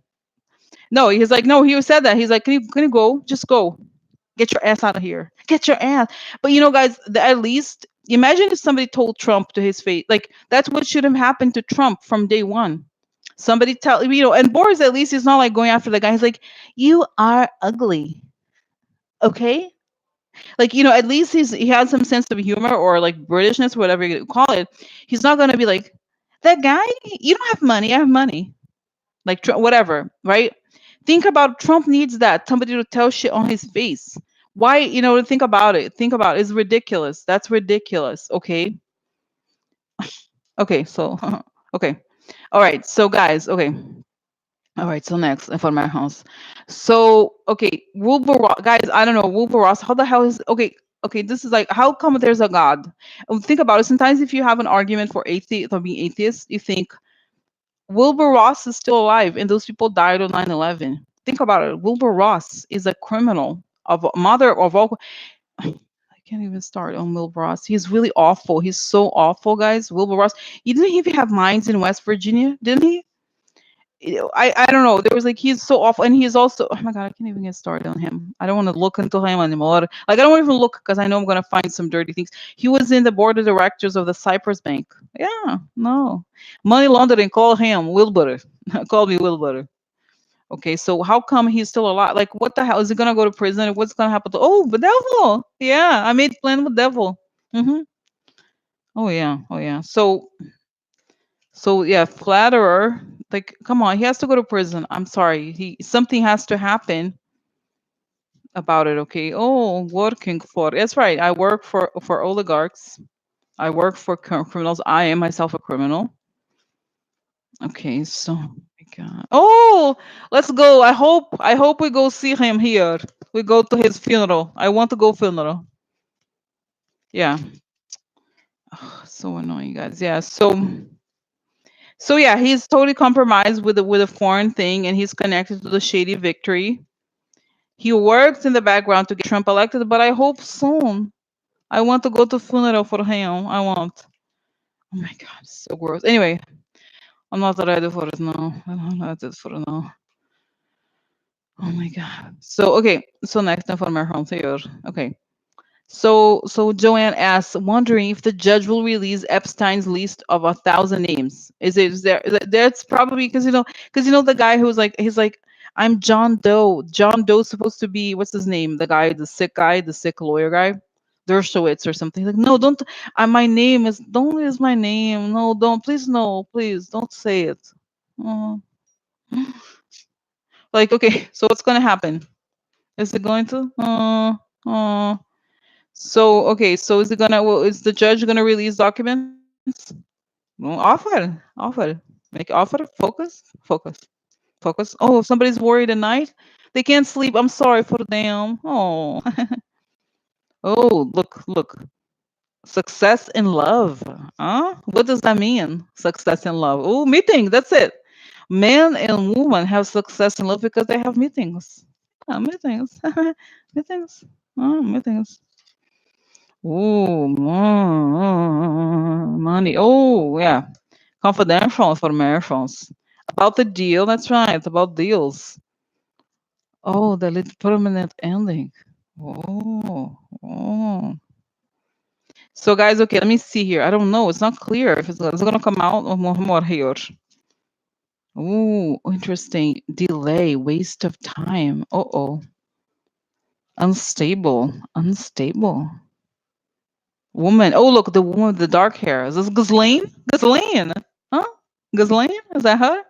No, he's like, no, he said that. He's like, can you go? Just go. Get your ass out of here. Get your ass. But guys, at least imagine if somebody told Trump to his face. Like, that's what should have happened to Trump from day one. Somebody tell, and Boris at least is not like going after the guy. He's like, you are ugly. Okay? Like, at least he has some sense of humor, or like Britishness, whatever you call it. He's not gonna be like, that guy, you don't have money, I have money. Like, whatever, right? Think about, Trump needs that, somebody to tell shit on his face. Why, think about it. Think about it. It's ridiculous. That's ridiculous. Okay. Okay. So, okay. All right. So, guys, okay. All right. So, next, for my house. So, okay. Wilbur Ross, guys, I don't know. Wilbur Ross, how the hell is, okay. Okay. This is like, how come there's a God? Think about it. Sometimes if you have an argument for atheist or being atheist, you think, Wilbur Ross is still alive, and those people died on 9/11. Think about it. Wilbur Ross is a criminal, of mother of all. I can't even start on Wilbur Ross. He's really awful. He's so awful, guys. Wilbur Ross. He didn't even have mines in West Virginia, didn't he? I don't know. There was like, he's so awful, and he's also, oh my god, I can't even get started on him. I don't want to look into him anymore. Like, I don't even look, because I know I'm gonna find some dirty things. He was in the board of directors of the Cyprus Bank. Yeah, no, money laundering. Call him Wilbur. Call me Wilbur. Okay, so how come he's still alive? Like, what the hell? Is he gonna go to prison? What's gonna happen to? Oh, the devil. Yeah, I made plan with devil. Mm-hmm. Oh yeah. Oh yeah. So yeah, flatterer. Like, come on, he has to go to prison. I'm sorry. Something has to happen about it. Okay. Oh, working for. That's right. I work for oligarchs. I work for criminals. I am myself a criminal. Okay. So, oh my God. Oh, let's go. I hope we go see him here. We go to his funeral. I want to go funeral. Yeah. So annoying, guys. Yeah. So yeah, he's totally compromised with a foreign thing, and he's connected to the shady victory. He works in the background to get Trump elected, but I hope soon. I want to go to funeral for him. I want. Oh my god, so gross. Anyway, I'm not ready for it now. I'm not ready for it now. Oh my god. So okay. So next information here. Okay. So Joanne asks, wondering if the judge will release Epstein's list of 1,000 names. That's probably because the guy who's like he's like, I'm John Doe. John Doe's supposed to be, what's his name? The guy, the sick lawyer guy, Dershowitz or something. Like, no, don't. My name is, don't use my name. No, don't, please, no, please don't say it. Oh. Like, okay, so what's gonna happen? Is it going to? Oh. So okay, so is the judge gonna release documents? No, offer, make offer, focus. Oh, if somebody's worried at night, they can't sleep. I'm sorry for them. Oh, oh, look, success in love. Huh? What does that mean? Success in love. Oh, meeting. That's it. Man and woman have success in love because they have meetings. Yeah, meetings, meetings, meetings. Ooh, money. Oh, yeah. Confidential informations about the deal. That's right. About deals. Oh, the permanent ending. Oh. So, guys, okay, let me see here. I don't know. It's not clear if it's going to come out or more here. Ooh, interesting. Delay, waste of time. Uh-oh. Unstable. Woman. Oh, look, the woman with the dark hair. Is this Ghislaine? Ghislaine. Huh? Ghislaine? Is that her?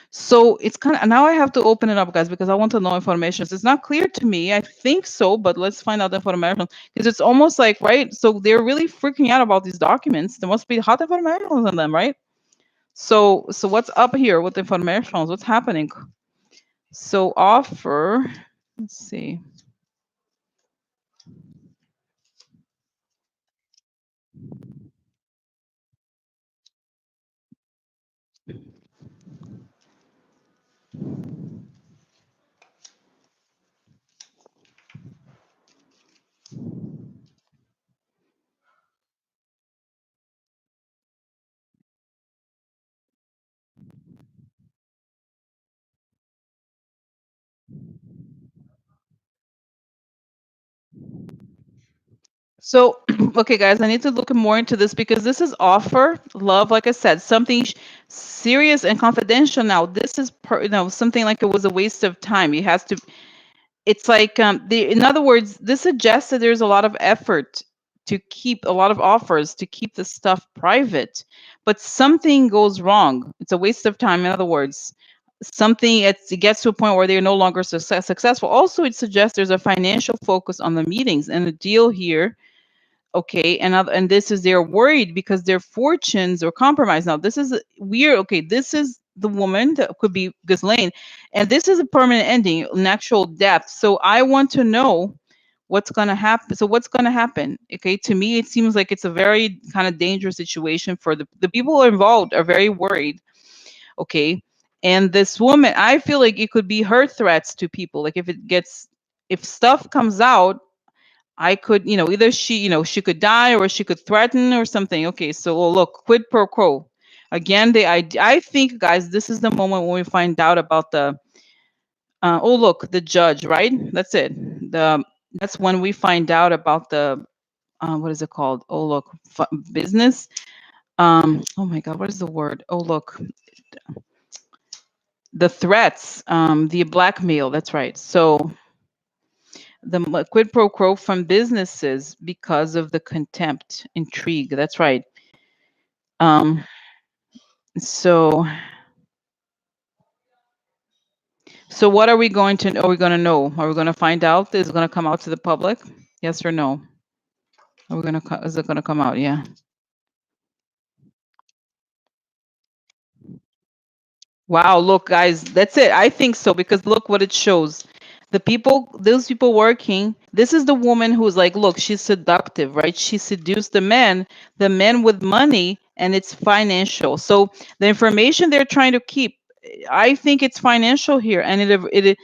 So it's kind of, now I have to open it up, guys, because I want to know information. So it's not clear to me. I think so, but let's find out the information because it's almost like, right? So they're really freaking out about these documents. There must be hot information on them, right? So what's up here with the information? What's happening? So offer. Let's see. So, okay, guys, I need to look more into this because this is offer love, like I said, something serious and confidential. Now, this is something like it was a waste of time. It has to. It's like in other words, this suggests that there's a lot of effort to keep a lot of offers to keep the stuff private, but something goes wrong. It's a waste of time. In other words, it gets to a point where they're no longer successful. Also, it suggests there's a financial focus on the meetings and the deal here. Okay, and this is, they're worried because their fortunes are compromised. Now, this is weird. Okay, this is the woman that could be Ghislaine, and this is a permanent ending, natural death. So I want to know what's going to happen. So what's going to happen? Okay, to me, it seems like it's a very kind of dangerous situation for the people who are involved are very worried. Okay, and this woman, I feel like it could be her threats to people. Like if stuff comes out, I could, either she could die or she could threaten or something. Okay, so look, quid pro quo. Again, I think, guys, this is the moment when we find out about the. Oh, look, the judge, right? That's it. That's when we find out about the. What is it called? Oh, look, business. Oh my God, what is the word? Oh, look, the threats. The blackmail. That's right. So the quid pro quo from businesses because of the contempt intrigue. That's right. Um, so so what are we going to know? Are we going to find out? Is it going to come out to the public? Yes or no? Are we going to is it going to come out? Yeah. Wow, look, guys, that's it. I think so because look what it shows. Those people working, this is the woman who's like, look, she's seductive, right? She seduced the men with money, and it's financial. So the information they're trying to keep, I think it's financial here. And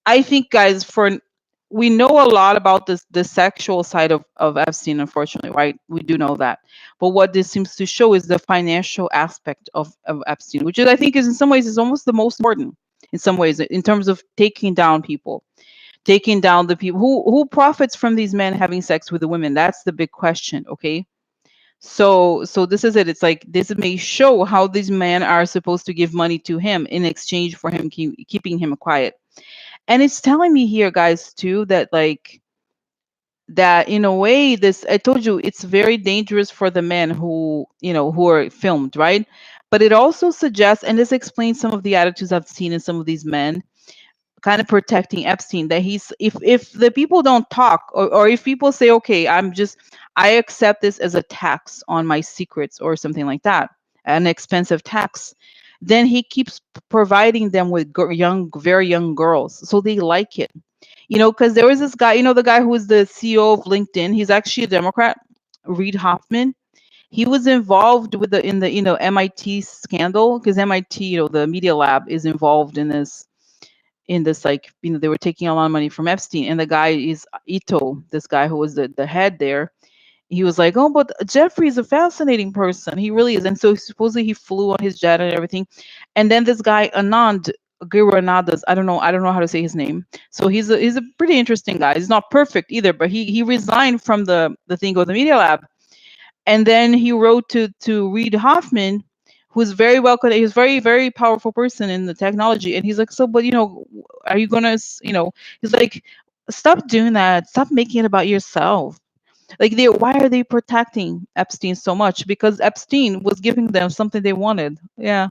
I think, guys, we know a lot about the sexual side of Epstein, unfortunately, right? We do know that. But what this seems to show is the financial aspect of Epstein, which is, I think, is in some ways is almost the most important in some ways, in terms of taking down people, taking down the people who profits from these men having sex with the women. That's the big question. Okay. So this is it. It's like this may show how these men are supposed to give money to him in exchange for him keeping him quiet. And it's telling me here, guys, too, that like that in a way, this, I told you, it's very dangerous for the men who are filmed, right? But it also suggests, and this explains some of the attitudes I've seen in some of these men kind of protecting Epstein, that he's, if the people don't talk, or if people say, okay, I accept this as a tax on my secrets or something like that, an expensive tax, then he keeps providing them with very young girls, so they like it. Because there was this guy, the guy who was the CEO of LinkedIn. He's actually a Democrat, Reid Hoffman. He was involved with the in the MIT scandal, because MIT, the Media Lab, is involved in this, like, they were taking a lot of money from Epstein. And the guy is Ito, this guy who was the head there. He was like, oh, but Jeffrey is a fascinating person, he really is. And so supposedly he flew on his jet and everything. And then this guy Anand Girunadas, I don't know how to say his name. So he's a pretty interesting guy. He's not perfect either, but he resigned from the thing of the Media Lab. And then he wrote to Reid Hoffman, who's very well connected. He's very, very powerful person in the technology. And he's like, so, but are you gonna, he's like, stop doing that. Stop making it about yourself. Like, why are they protecting Epstein so much? Because Epstein was giving them something they wanted. Yeah.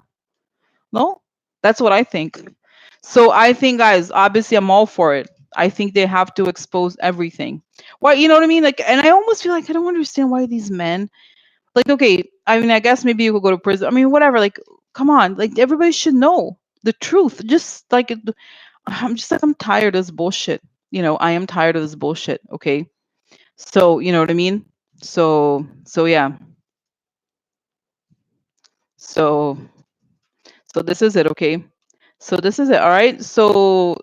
No, that's what I think. So I think, guys, obviously I'm all for it. I think they have to expose everything. Why, you know what I mean? Like, and I almost feel like I don't understand why these men, like, okay, I mean, I guess maybe you could go to prison. I mean, whatever. Like, come on. Like, everybody should know the truth. Just like, I'm just like, I'm tired of this bullshit. I am tired of this bullshit. Okay. So, you know what I mean? So yeah. So, so this is it. Okay. So this is it. All right. So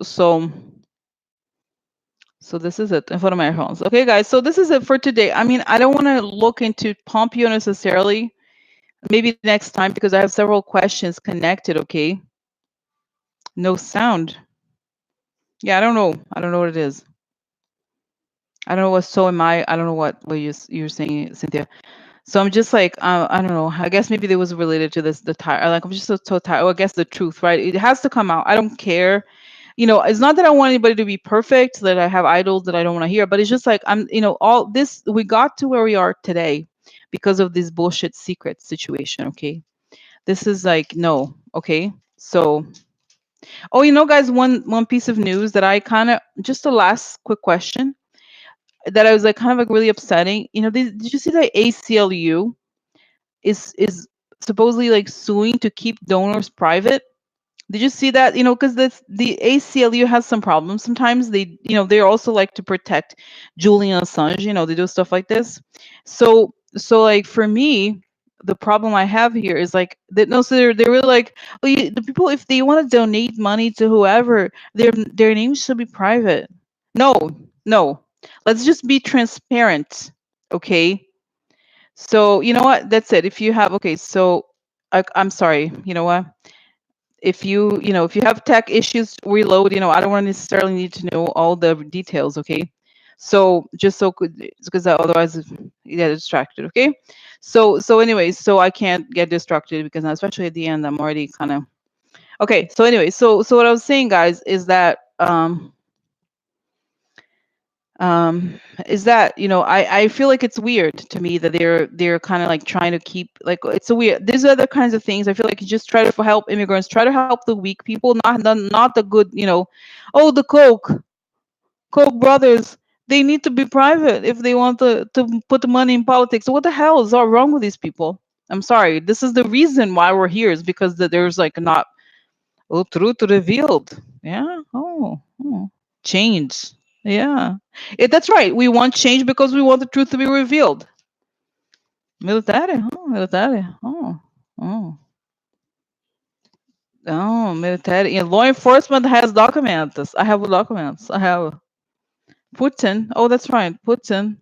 this is it in front of my phones. Okay, guys. So this is it for today. I mean, I don't want to look into Pompeo necessarily. Maybe next time, because I have several questions connected. Okay. No sound. Yeah, I don't know. I don't know what it is. I don't know what. So am I. I don't know what you're saying, Cynthia. So I'm just like, I don't know. I guess maybe it was related to the tire. Like, I'm just so tired. Well, I guess the truth, right? It has to come out. I don't care. It's not that I want anybody to be perfect, that I have idols that I don't want to hear, but it's just like, all this, we got to where we are today because of this bullshit secret situation. Okay. This is like, no. Okay. So, oh, guys, one piece of news that I kind of, just the last quick question that I was like kind of like really upsetting. Did you see that ACLU is supposedly like suing to keep donors private? Did you see that? Because the ACLU has some problems. Sometimes they also like to protect Julian Assange. They do stuff like this. So like, for me, the problem I have here is like that. No, so they're really like, well, the people, if they want to donate money to whoever, their names should be private. No, no. Let's just be transparent, okay? So you know what? That's it. If you have, okay, so I'm sorry. You know what? If you have tech issues, reload. I don't want to necessarily need to know all the details. Okay. So just so could, because otherwise you get distracted. Okay. So anyways, so I can't get distracted, because now, especially at the end, I'm already kind of okay. So anyway, so what I was saying, guys, um is that I feel like it's weird to me that they're kind of like trying to keep, like, it's a weird, these other kinds of things. I feel like you just try to help immigrants, try to help the weak people, not the good. Oh, the Koch brothers, they need to be private if they want to put the money in politics. What the hell is all wrong with these people? I'm sorry, this is the reason why we're here, is because there's like not, oh, truth revealed. Yeah. Oh. Change. Yeah. That's right. We want change because we want the truth to be revealed. Military, huh? Military. Oh. Oh. Oh, military. Yeah, law enforcement has documents. I have documents. I have Putin. Oh, that's right. Putin.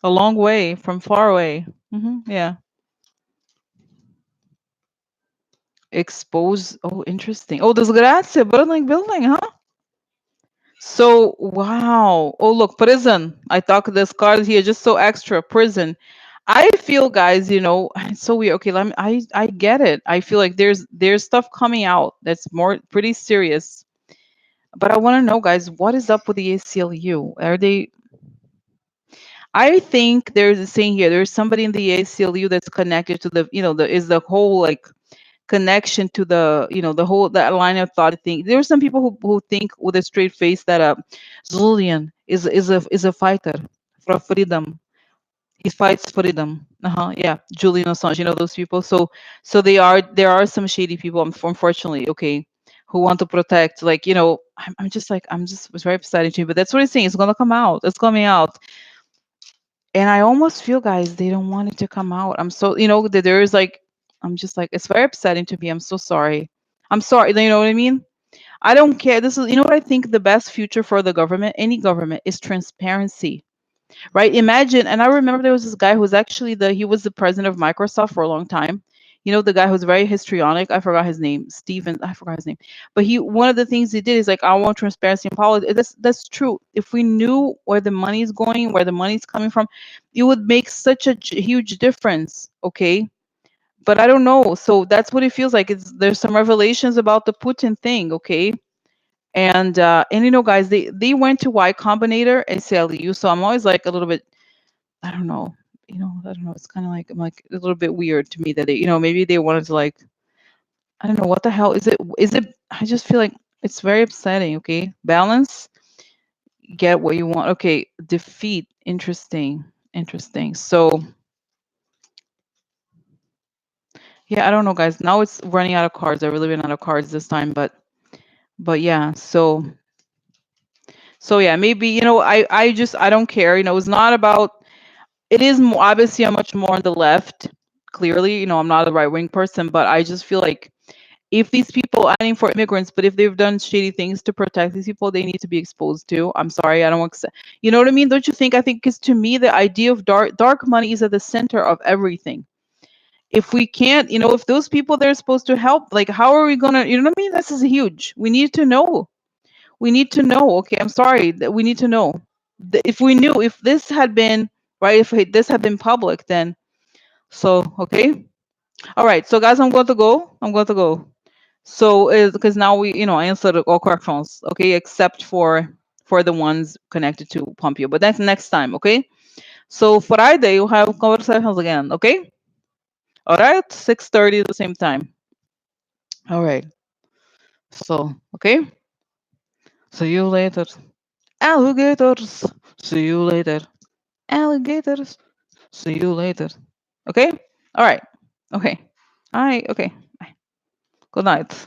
A long way from far away. Yeah. Expose. Oh, interesting. Oh, desgracia. Building, huh? So, wow. Oh, look, prison. I talk this card here just so extra. Prison. I feel, guys, it's so weird. Okay, I get it. I feel like there's stuff coming out that's more pretty serious. But I want to know, guys, what is up with the ACLU? Are they? I think there's a saying here. There's somebody in the ACLU that's connected to the whole like connection to the whole that line of thought thing. There are some people who think with a straight face that Julian is a fighter for freedom. He fights freedom. Yeah, Julian Assange. Those people. So there are some shady people, unfortunately. Okay, who want to protect. Like I'm just was very upsetting to me. But that's what he's saying. It's gonna come out. It's coming out. And I almost feel, guys, they don't want it to come out. I'm so, that there is like, I'm just like, it's very upsetting to me. I'm so sorry. I'm sorry. You know what I mean? I don't care. This is, what I think the best future for the government, any government, is transparency, right? Imagine, and I remember there was this guy who was actually he was the president of Microsoft for a long time. The guy who's very histrionic. I forgot his name. Steven. I forgot his name. But one of the things he did is like, I want transparency in politics. That's true. If we knew where the money's going, where the money's coming from, it would make such a huge difference. Okay. But I don't know. So that's what it feels like. There's some revelations about the Putin thing. Okay. And guys, they went to Y Combinator and CLU. So I'm always like a little bit, I don't know. I don't know. It's kind of like I'm like a little bit weird to me that they, maybe they wanted to like, I don't know what the hell is it. Is it? I just feel like it's very upsetting. Okay, balance, get what you want. Okay, defeat. Interesting, interesting. So yeah, I don't know, guys. Now it's running out of cards. I really ran out of cards this time, but yeah. So yeah, maybe I don't care. It's not about. It is more, obviously I'm much more on the left. Clearly, I'm not a right wing person, but I just feel like if these people adding for immigrants, but if they've done shady things to protect these people, they need to be exposed to. I'm sorry, I don't accept. You know what I mean? Don't you think? I think because to me, the idea of dark money is at the center of everything. If we can't, if those people they're supposed to help, like how are we gonna? You know what I mean? This is huge. We need to know. We need to know. Okay, I'm sorry that we need to know. If we knew, if this had been right, if this had been public, then okay. All right, so guys, I'm going to go. I'm going to go. So because now I answered all questions, okay, except for the ones connected to Pompeo. But that's next time, okay? So Friday we'll have conversations again, okay? All right, 6:30 at the same time. All right. So okay. See you later. Alligators. See you later. Alligators. See you later. Okay? All right. Okay. All right. Okay. Bye. Good night.